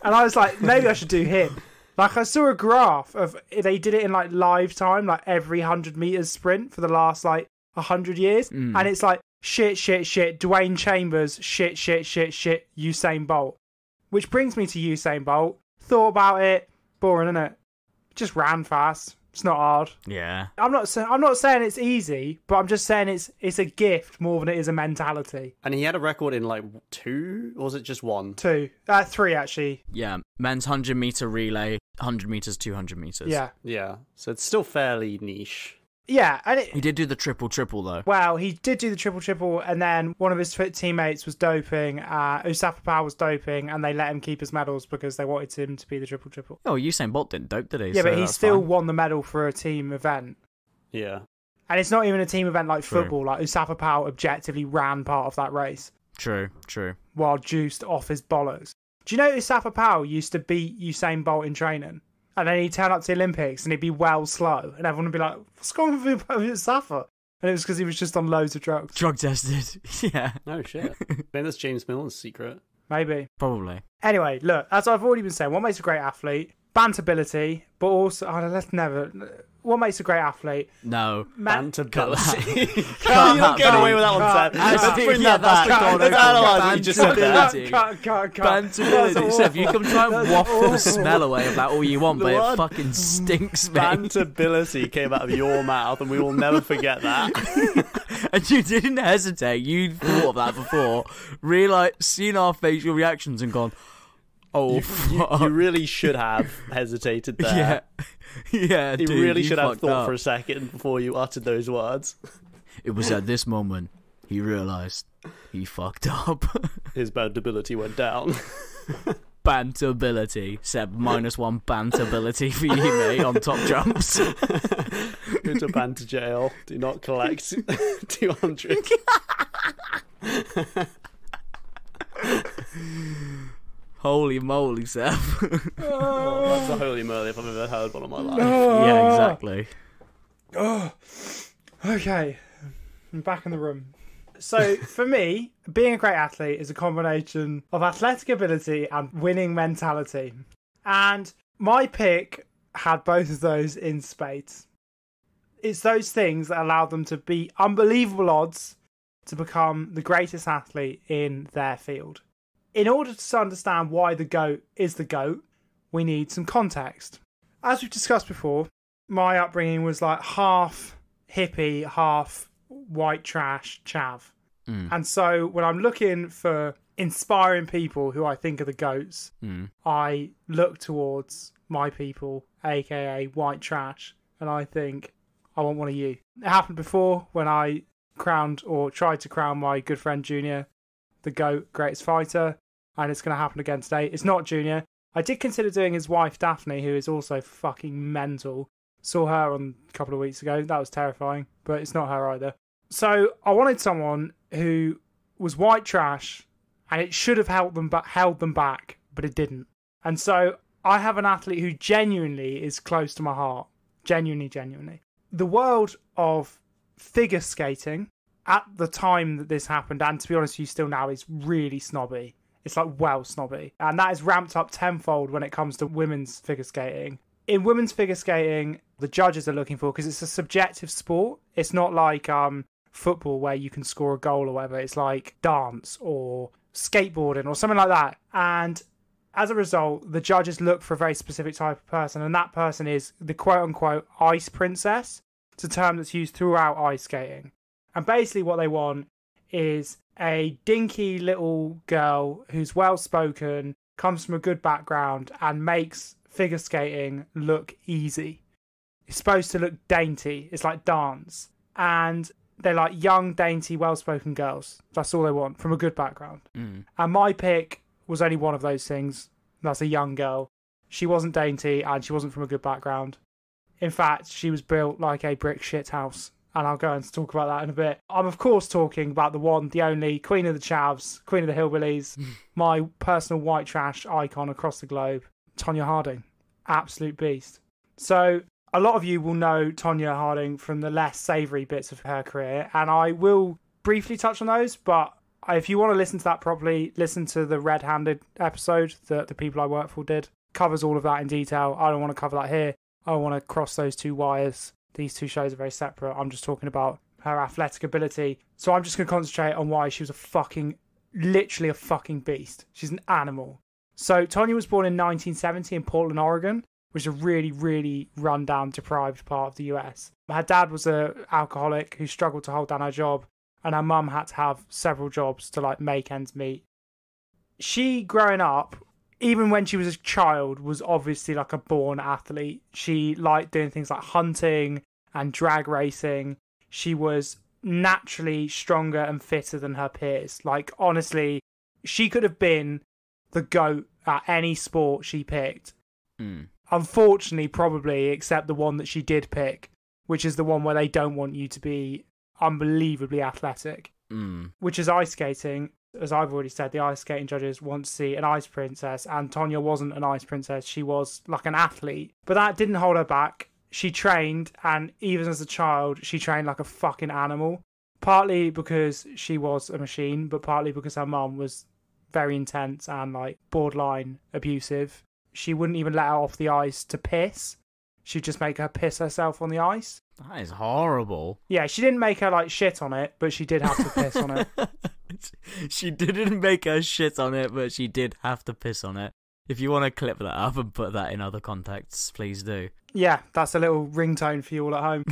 And I was like, maybe I should do him. Like, I saw a graph of, they did it in like live time, like every 100 meters sprint for the last like 100 years. And it's like, shit, Dwayne Chambers, shit, Usain Bolt. Which brings me to Usain Bolt. Thought about it. Boring, innit? Just ran fast. It's not hard. Yeah. I'm not saying it's easy, but I'm just saying it's a gift more than it is a mentality. And he had a record in like 2, or was it just 1? 3 actually. Yeah. Men's 100 meter relay, 100 meters, 200 meters. Yeah, Yeah. So it's still fairly niche. yeah, and He did do the triple though. well, he did do the triple, and then one of his teammates was doping. Usain Bolt was doping, and they let him keep his medals because they wanted him to be the triple. Oh, Usain Bolt didn't dope, did he? Yeah, So but he that's still fine. won the medal for a team event. Yeah. And it's not even a team event like True. football. Like, Usain Bolt objectively ran part of that race True. while juiced off his bollocks. Do you know Usain Bolt used to beat Usain Bolt in training? And then he'd turn up to the Olympics and he'd be well slow. And everyone would be like, what's going on with Usain? And it was because he was just on loads of drugs. Drug tested. Yeah. Oh, shit. Maybe that's James Milner's secret. Maybe. Probably. Anyway, look, as I've already been saying, what makes a great athlete? Bantability, but also... Oh, let's never... What makes a great athlete? No. Bantability. Cut You don't get that, away with that one, cut, Seb. cut. Let's bring Yeah, that that's back. the Let's goal. analyse what you just said there. Bantability. Cut. Bantability. Seb, you can try and waft the smell away of that all you want, The but it word fucking stinks, mate. Bantability came out of your mouth, and we will never forget that. And you didn't hesitate. You thought of that before. Realised, seen our facial reactions and gone, oh, fuck. You really should have hesitated there. Yeah. Yeah, You dude, really should have fucked thought up. for a second before you uttered those words. It was at this moment he realised he fucked up. His bantability went down. Bantability. Seb, -1 bantability for you, mate, on top jumps. Go to banter jail. Do not collect 200. Holy moly, Seb. Oh, that's a holy moly if I've ever heard one in my life. Yeah, exactly. Oh, okay. I'm back in the room. So, for me, being a great athlete is a combination of athletic ability and winning mentality. And my pick had both of those in spades. It's those things that allow them to be unbelievable odds to become the greatest athlete in their field. In order to understand why the GOAT is the GOAT, we need some context. As we've discussed before, my upbringing was like half hippie, half white trash chav. And so when I'm looking for inspiring people who I think are the GOATs, I look towards my people, aka white trash, and I think, I want one of you. It happened before when I crowned or tried to crown my good friend Junior the GOAT, greatest fighter, and it's going to happen again today. It's not Junior. I did consider doing his wife Daphne, who is also fucking mental. Saw her on a couple of weeks ago. That was terrifying, but it's not her either. So I wanted someone who was white trash, and it should have held them back, but it didn't. And so I have an athlete who genuinely is close to my heart. Genuinely. The world of figure skating at the time that this happened, and to be honest with you still now, is really snobby. It's like well snobby. And that is ramped up tenfold when it comes to women's figure skating. In women's figure skating, the judges are looking for, because it's a subjective sport. It's not like football where you can score a goal or whatever. It's like dance or skateboarding or something like that. And as a result, the judges look for a very specific type of person, and that person is the quote-unquote ice princess. It's a term that's used throughout ice skating. And basically what they want is a dinky little girl who's well-spoken, comes from a good background, and makes figure skating look easy. It's supposed to look dainty. It's like dance. And they're like young, dainty, well-spoken girls. That's all they want, from a good background. And my pick was only one of those things. That's a young girl. She wasn't dainty, and she wasn't from a good background. In fact, she was built like a brick shit house. And I'll go and talk about that in a bit. I'm, of course, talking about the one, the only Queen of the Chavs, Queen of the Hillbillies, my personal white trash icon across the globe, Tonya Harding. Absolute beast. So a lot of you will know Tonya Harding from the less savoury bits of her career, and I will briefly touch on those, but if you want to listen to that properly, listen to the Red-Handed episode that the people I work for did. Covers all of that in detail. I don't want to cover that here. I don't want to cross those two wires. These two shows are very separate. I'm just talking about her athletic ability. So I'm just going to concentrate on why she was literally a fucking beast. She's an animal. So Tonya was born in 1970 in Portland, Oregon, which is a really, really run-down, deprived part of the US. Her dad was an alcoholic who struggled to hold down her job, and her mum had to have several jobs to like make ends meet. She, growing up, even when she was a child, was obviously like a born athlete. She liked doing things like hunting and drag racing. She was naturally stronger and fitter than her peers. Like, honestly, she could have been the GOAT at any sport she picked. Unfortunately, probably, except the one that she did pick, which is the one where they don't want you to be unbelievably athletic, which is ice skating. As I've already said, the ice skating judges want to see an ice princess, and Tonya wasn't an ice princess. She was like an athlete, but that didn't hold her back. She trained, and even as a child, she trained like a fucking animal, partly because she was a machine, but partly because her mum was very intense and like borderline abusive. She wouldn't even let her off the ice to piss. She'd just make her piss herself on the ice. That is horrible. Yeah, she didn't make her like shit on it, but she did have to piss on it. She didn't make her shit on it, but she did have to piss on it. If you want to clip that up and put that in other contexts, please do. Yeah, that's a little ringtone for you all at home.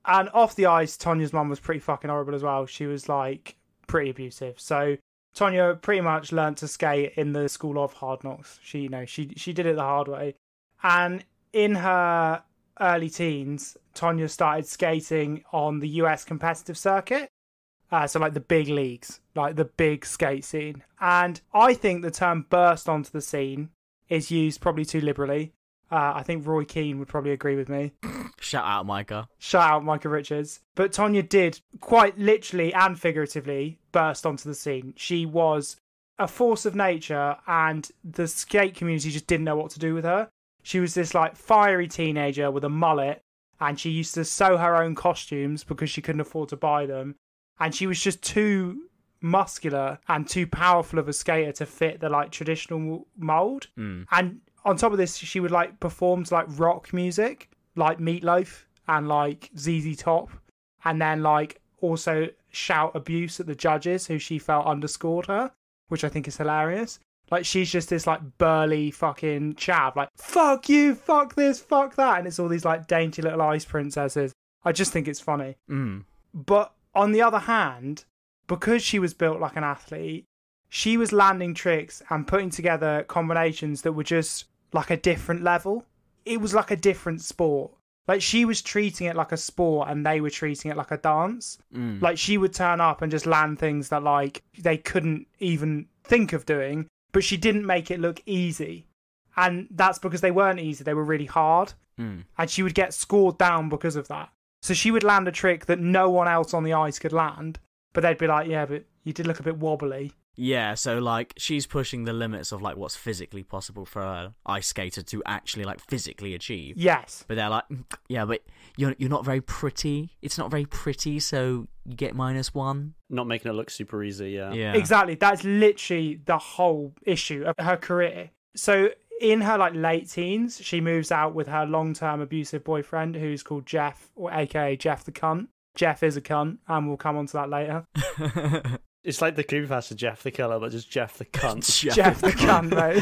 And off the ice, Tonya's mum was pretty fucking horrible as well. She was like pretty abusive. So Tonya pretty much learnt to skate in the school of hard knocks. She did it the hard way. And in her early teens, Tonya started skating on the US competitive circuit. So like the big leagues, like the big skate scene. And I think the term burst onto the scene is used probably too liberally. I think Roy Keane would probably agree with me. Shout out, Micah. Shout out, Micah Richards. But Tonya did quite literally and figuratively burst onto the scene. She was a force of nature, and the skate community just didn't know what to do with her. She was this like fiery teenager with a mullet, and she used to sew her own costumes because she couldn't afford to buy them. And she was just too muscular and too powerful of a skater to fit the like traditional mold. And on top of this, she would like perform to like rock music, like Meatloaf and like ZZ Top, and then like also shout abuse at the judges who she felt underscored her, which I think is hilarious. Like, she's just this, like, burly fucking chav. Like, fuck you, fuck this, fuck that. And it's all these, like, dainty little ice princesses. I just think it's funny. But on the other hand, because she was built like an athlete, she was landing tricks and putting together combinations that were just, like, a different level. It was like a different sport. Like, she was treating it like a sport and they were treating it like a dance. Like, she would turn up and just land things that, like, they couldn't even think of doing. But she didn't make it look easy. And that's because they weren't easy. They were really hard. And she would get scored down because of that. So she would land a trick that no one else on the ice could land. But they'd be like, yeah, but you did look a bit wobbly. Yeah, so, like, she's pushing the limits of, like, what's physically possible for an ice skater to actually, like, physically achieve. Yes. But they're like, yeah, but you're not very pretty. It's not very pretty, so you get -1. Not making it look super easy, yeah. Yeah. Exactly. That's literally the whole issue of her career. So in her, like, late teens, she moves out with her long-term abusive boyfriend, who's called Jeff, or aka Jeff the cunt. Jeff is a cunt, and we'll come on to that later. It's like the creepypasta Jeff the Killer, but just Jeff the Cunt. Jeff the cunt, mate.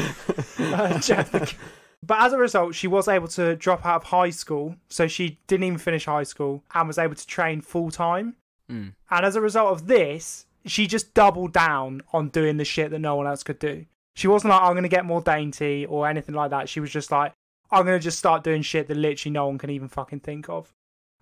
Jeff the cunt. But as a result, she was able to drop out of high school, so she didn't even finish high school, and was able to train full-time. And as a result of this, she just doubled down on doing the shit that no one else could do. She wasn't like, I'm going to get more dainty or anything like that. She was just like, I'm going to just start doing shit that literally no one can even fucking think of.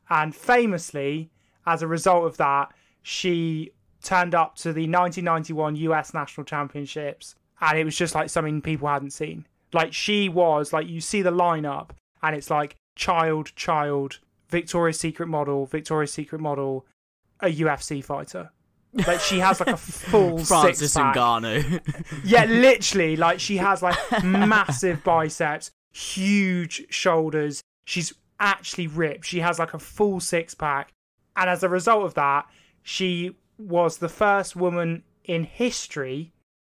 And famously, as a result of that, she turned up to the 1991 US National Championships, and it was just like something people hadn't seen. Like, she was, like, you see the lineup, and it's like child, Victoria's Secret model, a UFC fighter. Like, she has like a full Francis six-pack. Ngannou. Yeah, literally, like, she has like massive biceps, huge shoulders. She's actually ripped. She has like a full six-pack. And as a result of that, she was the first woman in history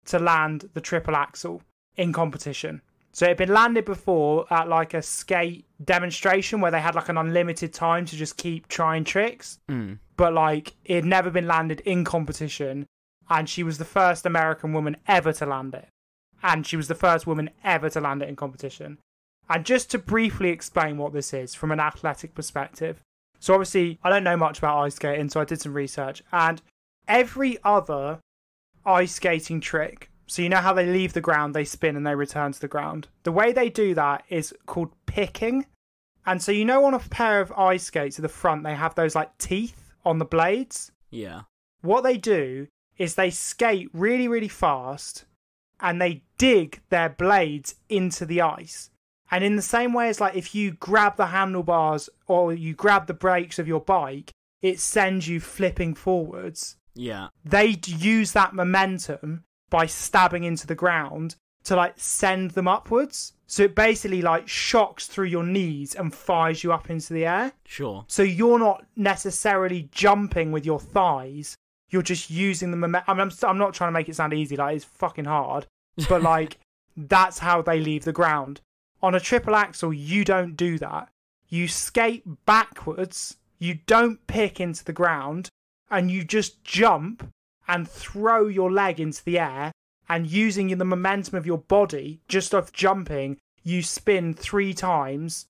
to land the triple axel in competition. So it had been landed before at like a skate demonstration where they had like an unlimited time to just keep trying tricks. But like, it had never been landed in competition, and she was the first American woman ever to land it. And she was the first woman ever to land it in competition. And just to briefly explain what this is from an athletic perspective. So obviously, I don't know much about ice skating, so I did some research. And every other ice skating trick, so you know how they leave the ground, they spin and they return to the ground. The way they do that is called picking. And so you know on a pair of ice skates at the front, they have those like teeth on the blades? Yeah. What they do is they skate really, really fast and they dig their blades into the ice. And in the same way as like if you grab the handlebars or you grab the brakes of your bike, it sends you flipping forwards. Yeah. They use that momentum by stabbing into the ground to like send them upwards. So it basically like shocks through your knees and fires you up into the air. Sure. So you're not necessarily jumping with your thighs. You're just using the momentum. I'm not trying to make it sound easy. Like, it's fucking hard. But like, that's how they leave the ground. On a triple axel, you don't do that. You skate backwards, you don't pick into the ground, and you just jump and throw your leg into the air, and using the momentum of your body, just off jumping, you spin 3 times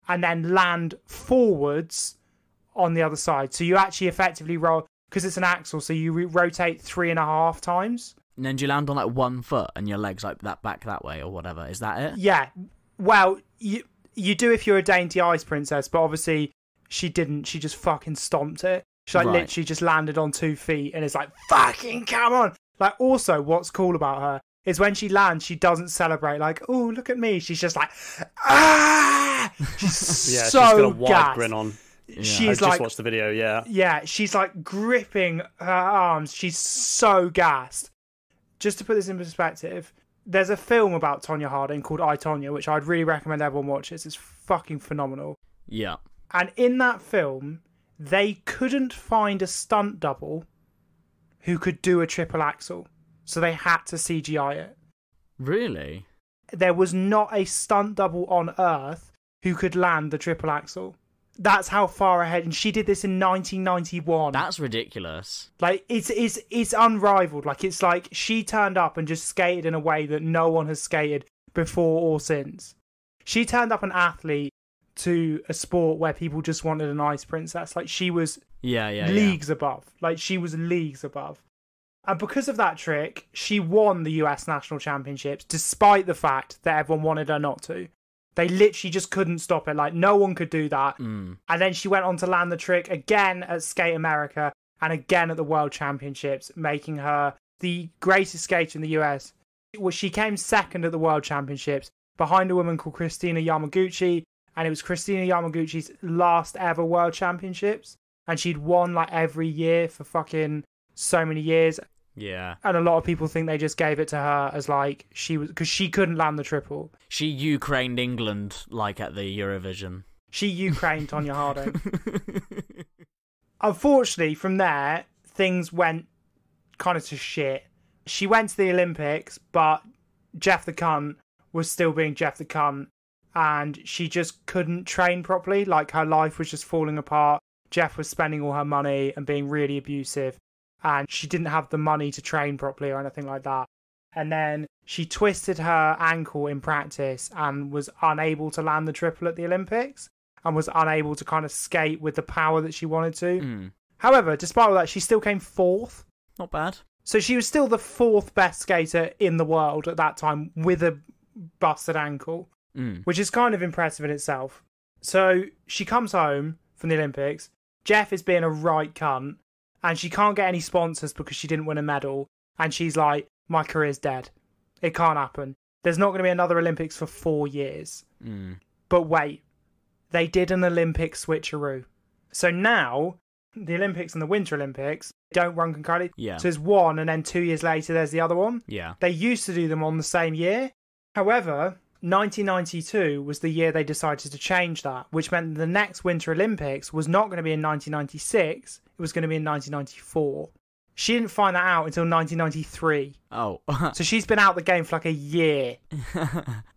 and then land forwards on the other side. So you actually effectively roll, because it's an axle, so you rotate 3.5 times. And then do you land on like 1 foot and your legs like that back that way or whatever? Is that it? Yeah. Well, you do if you're a dainty ice princess, but obviously she didn't. She just fucking stomped it. She like literally just landed on 2 feet, and it's like, fucking come on. Like, also, what's cool about her is when she lands, she doesn't celebrate like, oh, look at me. She's just like, ah! She's yeah, so she's got a wide gassed. grin on. Yeah. She's I like, just watched the video, yeah. Yeah, she's like gripping her arms. She's so gassed. Just to put this in perspective, there's a film about Tonya Harding called I, Tonya, which I'd really recommend everyone watches. It's fucking phenomenal. Yeah. And in that film, they couldn't find a stunt double who could do a triple axel. So they had to CGI it. Really? There was not a stunt double on Earth who could land the triple axel. That's how far ahead. And she did this in 1991. That's ridiculous. Like, it's unrivaled. Like, it's like she turned up and just skated in a way that no one has skated before or since. She turned up an athlete to a sport where people just wanted an ice princess. Like, she was leagues above. Like, she was leagues above. And because of that trick, she won the US National Championships, despite the fact that everyone wanted her not to. They literally just couldn't stop it. Like, no one could do that. And then she went on to land the trick again at Skate America and again at the World Championships, making her the greatest skater in the US. Well, she came second at the World Championships behind a woman called Christina Yamaguchi, and it was Christina Yamaguchi's last ever World Championships, and she'd won like every year for fucking so many years. Yeah. And a lot of people think they just gave it to her as like she was, because she couldn't land the triple. She Ukrained England like at the Eurovision. She Ukrained Tonya Harding. Unfortunately, from there, things went kind of to shit. She went to the Olympics, but Jeff the Cunt was still being Jeff the Cunt, and she just couldn't train properly. Like, her life was just falling apart. Jeff was spending all her money and being really abusive, and she didn't have the money to train properly or anything like that. And then she twisted her ankle in practice and was unable to land the triple at the Olympics, and was unable to kind of skate with the power that she wanted to. However, despite all that, she still came fourth. Not bad. So she was still the fourth best skater in the world at that time with a busted ankle, which is kind of impressive in itself. So she comes home from the Olympics. Jeff is being a right cunt, and she can't get any sponsors because she didn't win a medal. And she's like, my career's dead. It can't happen. There's not going to be another Olympics for 4 years. But wait, they did an Olympic switcheroo. So now the Olympics and the Winter Olympics don't run concurrently. Yeah. So there's one, and then 2 years later there's the other one. Yeah. They used to do them on the same year. However, 1992 was the year they decided to change that, which meant the next Winter Olympics was not going to be in 1996. It was going to be in 1994. She didn't find that out until 1993. Oh. So she's been out the game for like a year.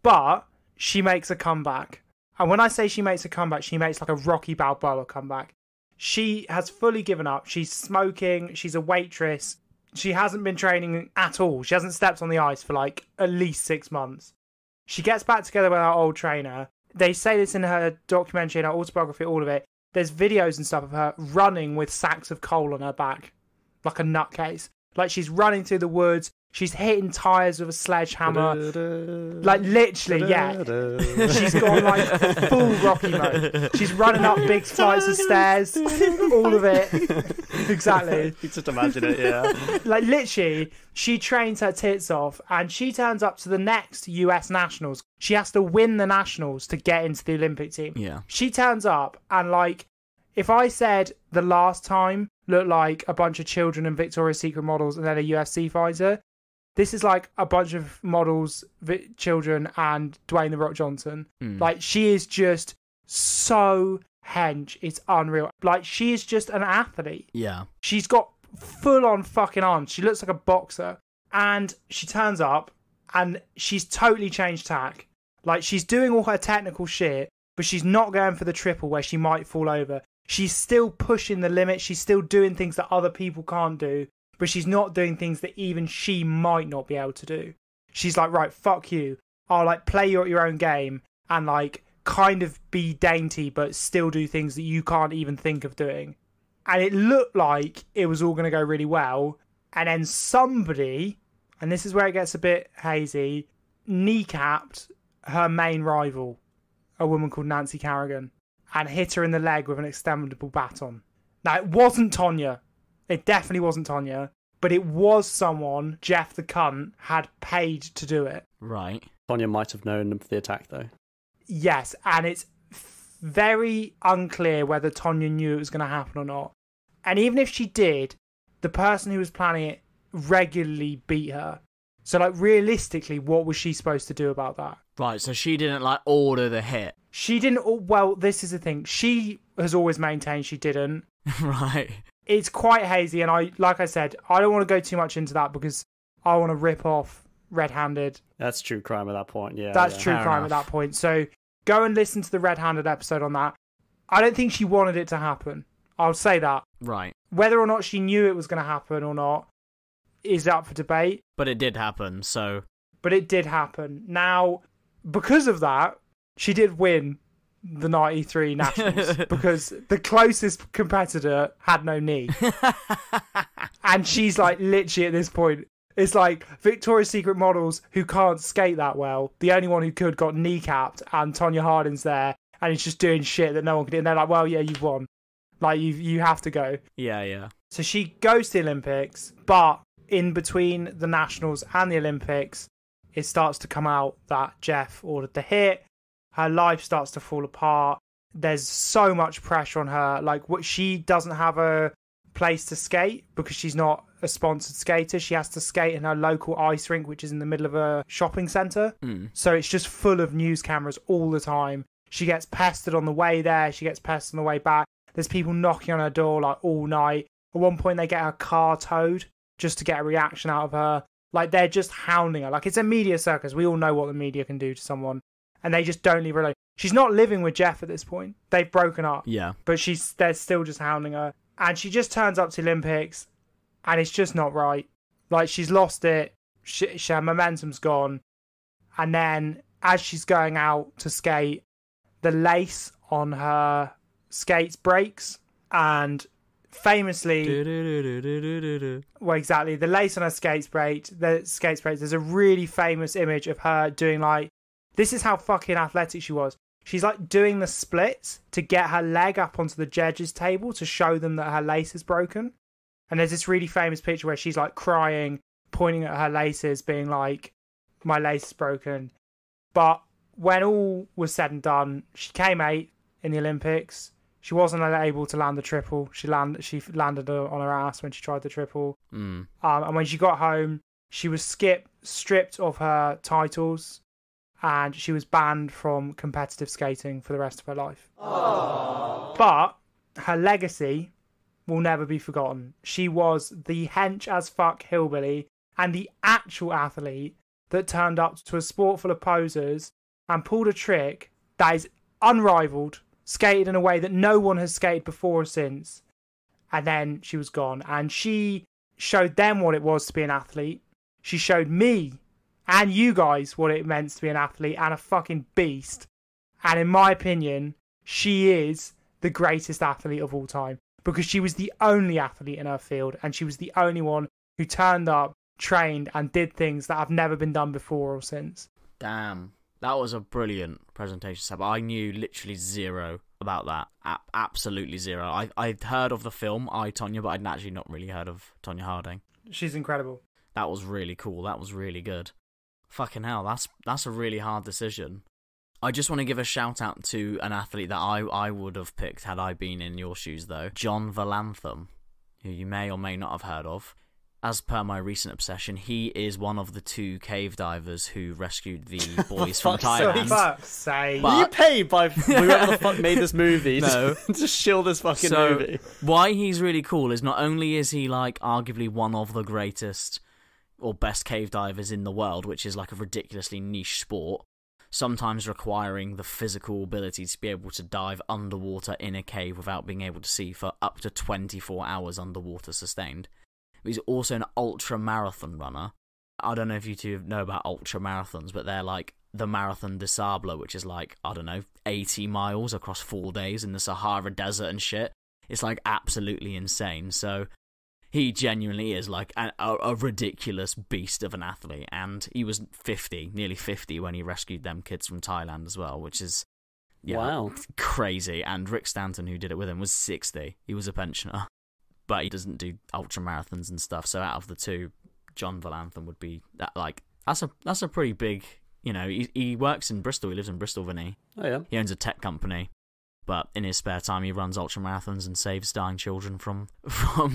But she makes a comeback. And when I say she makes a comeback, she makes like a Rocky Balboa comeback. She has fully given up. She's smoking. She's a waitress. She hasn't been training at all. She hasn't stepped on the ice for like at least 6 months. She gets back together with her old trainer. They say this in her documentary, in her autobiography, all of it. There's videos and stuff of her running with sacks of coal on her back, like a nutcase. Like, she's running through the woods. She's hitting tyres with a sledgehammer. Like, literally, yeah. She's gone, like, full Rocky mode. She's running up big flights of stairs. All of it. Exactly. You just imagine it, yeah. Like, literally, she trains her tits off, and she turns up to the next US Nationals. She has to win the Nationals to get into the Olympic team. Yeah. She turns up, and, like, if I said the last time looked like a bunch of children and Victoria's Secret models and then a UFC fighter, this is like a bunch of models, children, and Dwayne The Rock Johnson. Like, she is just so hench. It's unreal. Like, she is just an athlete. Yeah. She's got full-on fucking arms. She looks like a boxer. And she turns up, and she's totally changed tack. Like, she's doing all her technical shit, but she's not going for the triple where she might fall over. She's still pushing the limit. She's still doing things that other people can't do, but she's not doing things that even she might not be able to do. She's like, right, fuck you. I'll like play you at your own game and like kind of be dainty, but still do things that you can't even think of doing. And it looked like it was all going to go really well. And then somebody, and this is where it gets a bit hazy, kneecapped her main rival, a woman called Nancy Kerrigan, and hit her in the leg with an extendable baton. Now, it wasn't Tonya. It definitely wasn't Tonya. But it was someone Jeff the Cunt had paid to do it. Right. Tonya might have known of the attack, though. Yes, and it's very unclear whether Tonya knew it was going to happen or not. And even if she did, the person who was planning it regularly beat her. So, like, realistically, what was she supposed to do about that? Right, so she didn't, like, order the hit. She didn't... Well, this is the thing. She has always maintained she didn't. Right. It's quite hazy, and like I said, I don't want to go too much into that because I want to rip off Red Handed. That's true crime at that point, yeah. That's yeah. true Fair crime enough. at that point. So go and listen to the Red Handed episode on that. I don't think she wanted it to happen. I'll say that. Right. Whether or not she knew it was going to happen or not is up for debate. But it did happen, so... But it did happen. Now, because of that, she did win the 93 Nationals because the closest competitor had no knee. And she's like, literally at this point, it's like Victoria's Secret models who can't skate that well. The only one who could got kneecapped, and Tonya Harding's there, and he's just doing shit that no one can do. And they're like, well, yeah, you've won. Like, you have to go. Yeah. So she goes to the Olympics, but in between the Nationals and the Olympics, it starts to come out that Jeff ordered the hit. Her life starts to fall apart. There's so much pressure on her. Like, what, she doesn't have a place to skate because she's not a sponsored skater. She has to skate in her local ice rink, which is in the middle of a shopping centre. So it's just full of news cameras all the time. She gets pestered on the way there. She gets pestered on the way back. There's people knocking on her door like all night. At one point, they get her car towed just to get a reaction out of her. Like, they're just hounding her. Like, it's a media circus. We all know what the media can do to someone. And they just don't leave her alone. She's not living with Jeff at this point. They've broken up. Yeah. But they're still just hounding her. And she just turns up to the Olympics, and it's just not right. Like, she's lost it. Her momentum's gone. And then, as she's going out to skate, the lace on her skates breaks. And famously... Well, exactly. The lace on her skates breaks. There's a really famous image of her doing, like... This is how fucking athletic she was. She's like doing the splits to get her leg up onto the judges' table to show them that her lace is broken. And there's this really famous picture where she's like crying, pointing at her laces, being like, my lace is broken. But when all was said and done, she came 8th in the Olympics. She wasn't able to land the triple. She landed on her ass when she tried the triple. And when she got home, she was stripped of her titles. And she was banned from competitive skating for the rest of her life. Aww. But her legacy will never be forgotten. She was the hench as fuck hillbilly and the actual athlete that turned up to a sport full of posers and pulled a trick that is unrivaled, skated in a way that no one has skated before or since. And then she was gone. And she showed them what it was to be an athlete. She showed me and you guys what it meant to be an athlete and a fucking beast. And in my opinion, she is the greatest athlete of all time because she was the only athlete in her field and she was the only one who turned up, trained and did things that have never been done before or since. Damn. That was a brilliant presentation, Seb. I knew literally zero about that. Absolutely zero. I'd heard of the film, Tonya, but I'd actually not really heard of Tonya Harding. She's incredible. That was really cool. That was really good. Fucking hell, that's a really hard decision. I just want to give a shout out to an athlete that I would have picked had I been in your shoes, though. John Villantham, who you may or may not have heard of. As per my recent obsession, he is one of the 2 cave divers who rescued the boys from Thailand. Fuck's sake. Were you paid by whoever the fuck made this movie to shill this fucking movie? Why he's really cool is not only is he like arguably one of the greatest or best cave divers in the world, which is like a ridiculously niche sport, sometimes requiring the physical ability to be able to dive underwater in a cave without being able to see for up to 24 hours underwater sustained. He's also an ultra marathon runner. I don't know if you two know about ultra marathons, but they're like the Marathon des Sables, which is like, 80 miles across 4 days in the Sahara Desert and shit. It's like absolutely insane. So he genuinely is like a ridiculous beast of an athlete, and he was nearly 50 when he rescued them kids from Thailand as well, which is wow, crazy. And Rick Stanton, who did it with him, was 60. He was a pensioner, but he doesn't do ultra marathons and stuff. So out of the 2, John Villantham would be that. Like that's a pretty big. He works in Bristol. He lives in Bristol, Vinny. Oh yeah. He owns a tech company. But in his spare time, he runs ultramarathons and saves dying children from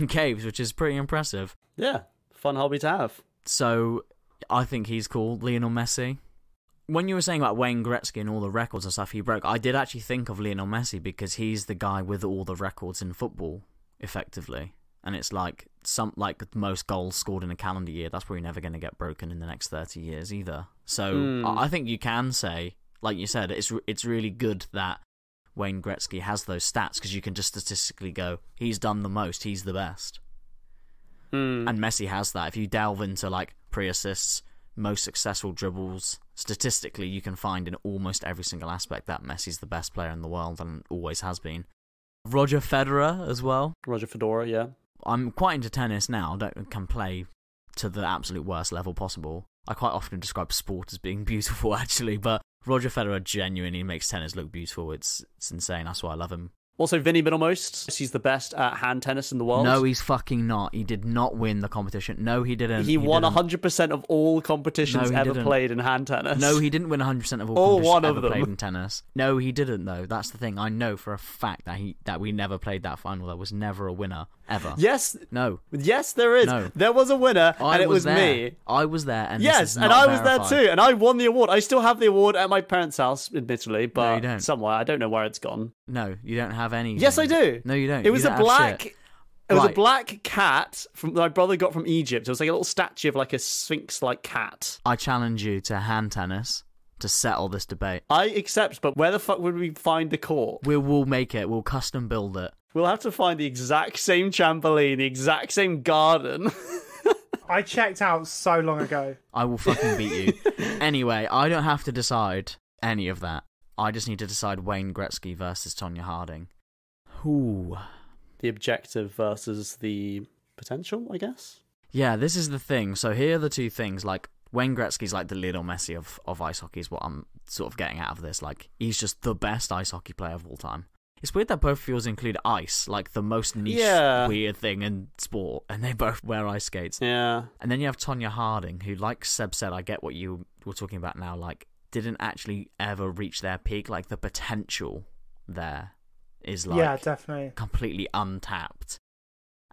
caves, which is pretty impressive. Yeah, fun hobby to have. So I think he's cool. Lionel Messi. When you were saying about Wayne Gretzky and all the records and stuff he broke, I did actually think of Lionel Messi because he's the guy with all the records in football, effectively. And it's like the most goals scored in a calendar year. That's probably never going to get broken in the next 30 years either. So I think you can say, like you said, it's really good that Wayne Gretzky has those stats because you can just statistically go, he's done the most, he's the best. And Messi has that. If you delve into like pre-assists, most successful dribbles, statistically you can find in almost every single aspect that Messi's the best player in the world and always has been. Roger Federer as well. Roger Fedora, yeah. I'm quite into tennis now. Can play to the absolute worst level possible. I quite often describe sport as being beautiful, actually, but Roger Federer genuinely makes tennis look beautiful. It's insane. That's why I love him. Also, Vinny Middlemost. He's the best at hand tennis in the world. No, he's fucking not. He did not win the competition. No, he didn't. He won 100% of all competitions ever played in hand tennis. No, he didn't win 100% of all competitions ever played in tennis. No, he didn't, though. That's the thing. I know for a fact that we never played that final. There was never a winner, ever. Yes. No. Yes, there is. No. There was a winner, and it was me. I was there, and yes, and I was there too, and I won the award. I still have the award at my parents' house, admittedly, but no, you don't. Somewhere. I don't know where it's gone. No, you don't have any. Yes, I do. No, you don't. It was a black. It was a black cat from my brother got from Egypt. It was like a little statue of like a sphinx-like cat. I challenge you to hand tennis to settle this debate. I accept, but where the fuck would we find the court? We'll make it. We'll custom build it. We'll have to find the exact same trampoline, the exact same garden. I checked out so long ago. I will fucking beat you. Anyway, I don't have to decide any of that. I just need to decide Wayne Gretzky versus Tonya Harding. Ooh. The objective versus the potential, I guess? Yeah, this is the thing. So here are the two things. Like, Wayne Gretzky's like the Lionel Messi of ice hockey is what I'm sort of getting out of this. Like, he's just the best ice hockey player of all time. It's weird that both of yours include ice, like the most niche, weird thing in sport, and they both wear ice skates. Yeah. And then you have Tonya Harding, who, like Seb said, I get what you were talking about now, like, didn't actually ever reach their peak. Like, the potential there is, like, yeah, definitely completely untapped.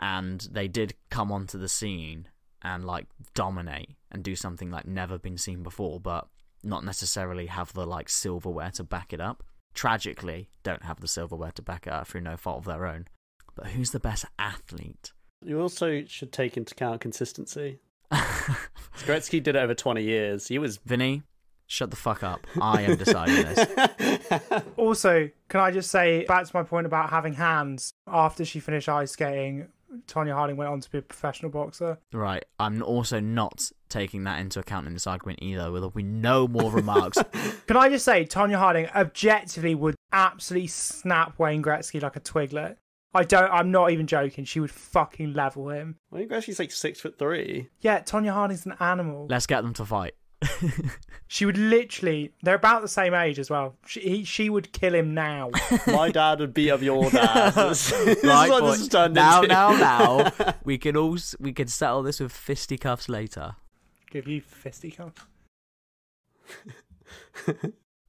And they did come onto the scene and, like, dominate and do something, like, never been seen before, but not necessarily have the, like, silverware to back it up. Tragically, don't have the silverware to back it up through no fault of their own. But who's the best athlete? You also should take into account consistency. Gretzky did it over 20 years. He was... Vinny, shut the fuck up. I am deciding this. Also, can I just say, back to my point about having hands, after she finished ice skating, Tonya Harding went on to be a professional boxer. Right. I'm also not taking that into account in this argument either. There'll be no more remarks. Can I just say, Tonya Harding objectively would absolutely snap Wayne Gretzky like a twiglet. I'm not even joking. She would fucking level him. Wayne Gretzky's like 6'3". Yeah, Tonya Harding's an animal. Let's get them to fight. She would literally... They're about the same age as well. She would kill him now. My dad would beat up your dad. This is right, what this has turned into. Now. We can settle this with fisticuffs later. Give you fisticuffs.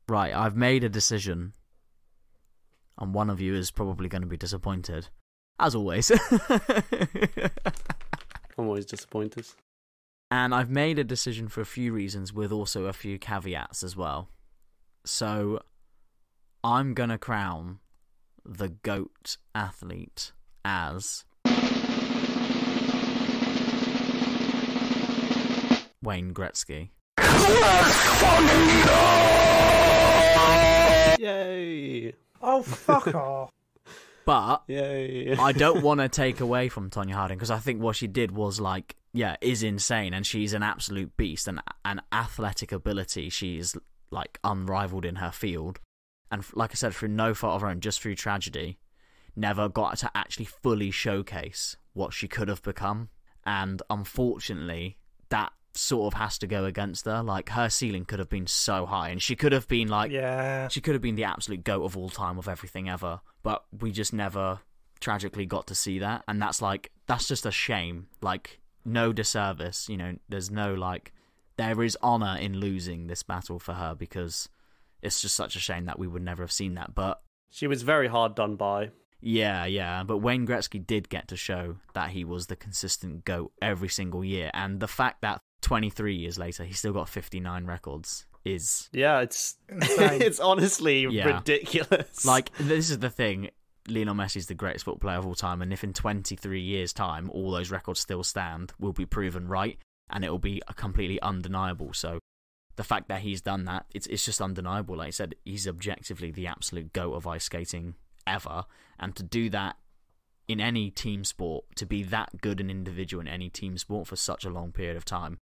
Right, I've made a decision. And one of you is probably going to be disappointed. As always. I'm always disappointed. And I've made a decision for a few reasons, with also a few caveats as well. So, I'm going to crown the GOAT athlete as Wayne Gretzky. Yay! Oh, fuck off. But yay. I don't want to take away from Tonya Harding, because I think what she did was, like, is insane, and she's an absolute beast, and an athletic ability. She's, like, unrivaled in her field. And like I said, through no fault of her own, just through tragedy, never got to actually fully showcase what she could have become. And unfortunately, that sort of has to go against her. Like, her ceiling could have been so high, and she could have been, like, she could have been the absolute GOAT of all time of everything ever. But we just never tragically got to see that. And that's just a shame. Like, no disservice, there's no, like, there is honour in losing this battle for her, because it's just such a shame that we would never have seen that. But she was very hard done by. Yeah, but Wayne Gretzky did get to show that he was the consistent GOAT every single year, and the fact that 23 years later he still got 59 records is... Yeah, it's it's honestly ridiculous. Like, this is the thing, Lionel Messi's the greatest football player of all time, and if in 23 years' time all those records still stand, we'll be proven right, and it will be completely undeniable. So the fact that he's done that, it's just undeniable. Like I said, he's objectively the absolute GOAT of ice skating ever. And to do that in any team sport, to be that good an individual in any team sport for such a long period of time,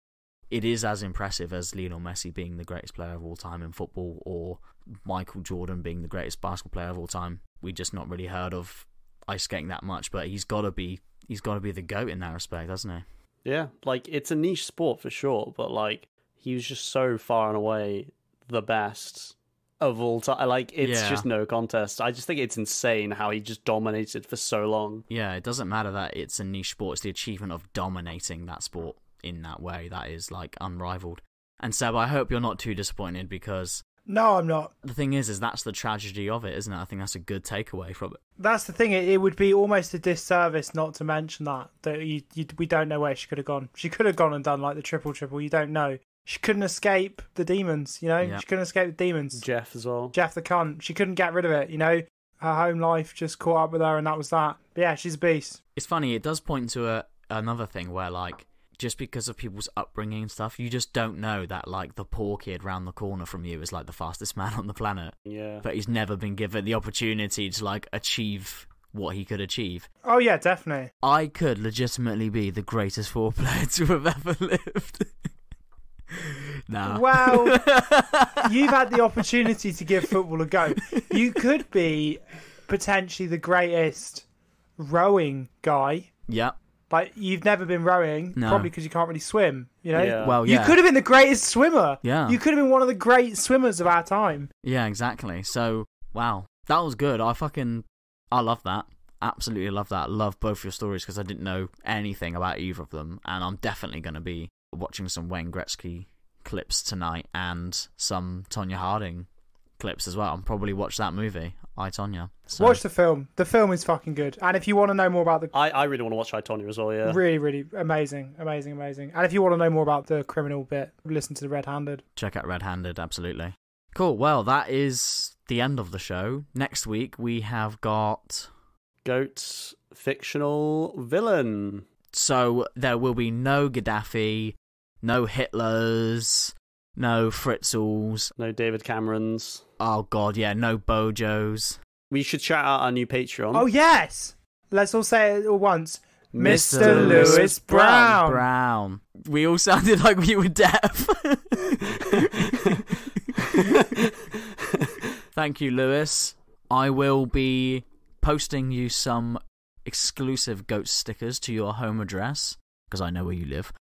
it is as impressive as Lionel Messi being the greatest player of all time in football, or Michael Jordan being the greatest basketball player of all time. We just not really heard of ice skating that much, but he's got to be the GOAT in that respect, hasn't he? Yeah, like, it's a niche sport for sure, but like, he was just so far and away the best of all time. Like, it's just no contest. I just think it's insane how he just dominated for so long. Yeah, it doesn't matter that it's a niche sport. It's the achievement of dominating that sport in that way that is, like, unrivaled. And Seb, I hope you're not too disappointed, because no, I'm not. The thing is that's the tragedy of it, isn't it? I think that's a good takeaway from it. That's the thing. It would be almost a disservice not to mention that we don't know where she could have gone. She could have gone and done like the triple. You don't know. She couldn't escape the demons, you know? Yeah. She couldn't escape the demons. Jeff as well. Jeff the cunt. She couldn't get rid of it, you know? Her home life just caught up with her, and that was that. But yeah, she's a beast. It's funny, it does point to another thing where, like, just because of people's upbringing and stuff, you just don't know that, like, the poor kid round the corner from you is, like, the fastest man on the planet. Yeah. But he's never been given the opportunity to, like, achieve what he could achieve. Oh, yeah, definitely. I could legitimately be the greatest football player to have ever lived. Nah. Well, you've had the opportunity to give football a go. You could be potentially the greatest rowing guy. Yeah. Like, you've never been rowing, probably because you can't really swim, you know? Yeah. Well, yeah. You could have been the greatest swimmer. Yeah. You could have been one of the great swimmers of our time. Yeah, exactly. So, wow. That was good. I love that. Absolutely love that. Love both your stories, because I didn't know anything about either of them. And I'm definitely going to be watching some Wayne Gretzky clips tonight and some Tonya Harding clips as well. I'll probably watch that movie, I, Tonya. So. Watch the film. The film is fucking good. And if you want to know more about the... I really want to watch I, Tonya as well, yeah. Really, really amazing. And if you want to know more about the criminal bit, listen to the Red Handed. Check out Red Handed, absolutely. Cool. Well, that is the end of the show. Next week, we have got... GOAT's fictional villain. So there will be no Gaddafi, no Hitlers, no Fritzels. No David Camerons. Oh, God, yeah, no Bojos. We should shout out our new Patreon. Oh, yes! Let's all say it all once. Mr. Lewis Brown. Brown. We all sounded like we were deaf. Thank you, Lewis. I will be posting you some exclusive GOAT stickers to your home address, because I know where you live,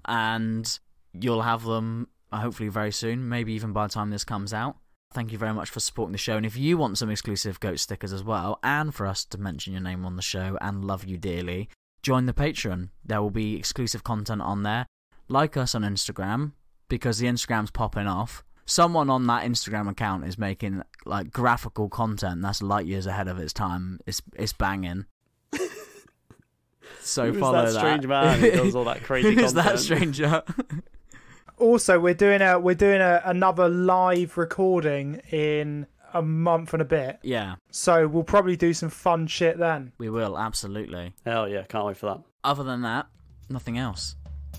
and you'll have them hopefully very soon, maybe even by the time this comes out. Thank you very much for supporting the show, and if you want some exclusive GOAT stickers as well, and for us to mention your name on the show and love you dearly, join the Patreon. There will be exclusive content on there. Like us on Instagram, because the Instagram's popping off. Someone on that Instagram account is making, like, graphical content that's light years ahead of its time. It's banging. So follow that. Strange man who does all that crazy content. Who's that stranger? Also, we're doing another live recording in a month and a bit. Yeah. So we'll probably do some fun shit then. We will, absolutely. Hell yeah, can't wait for that. Other than that, nothing else.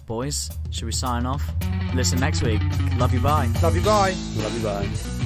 Boys, should we sign off? Listen next week. Love you, bye. Love you, bye. Love you, bye.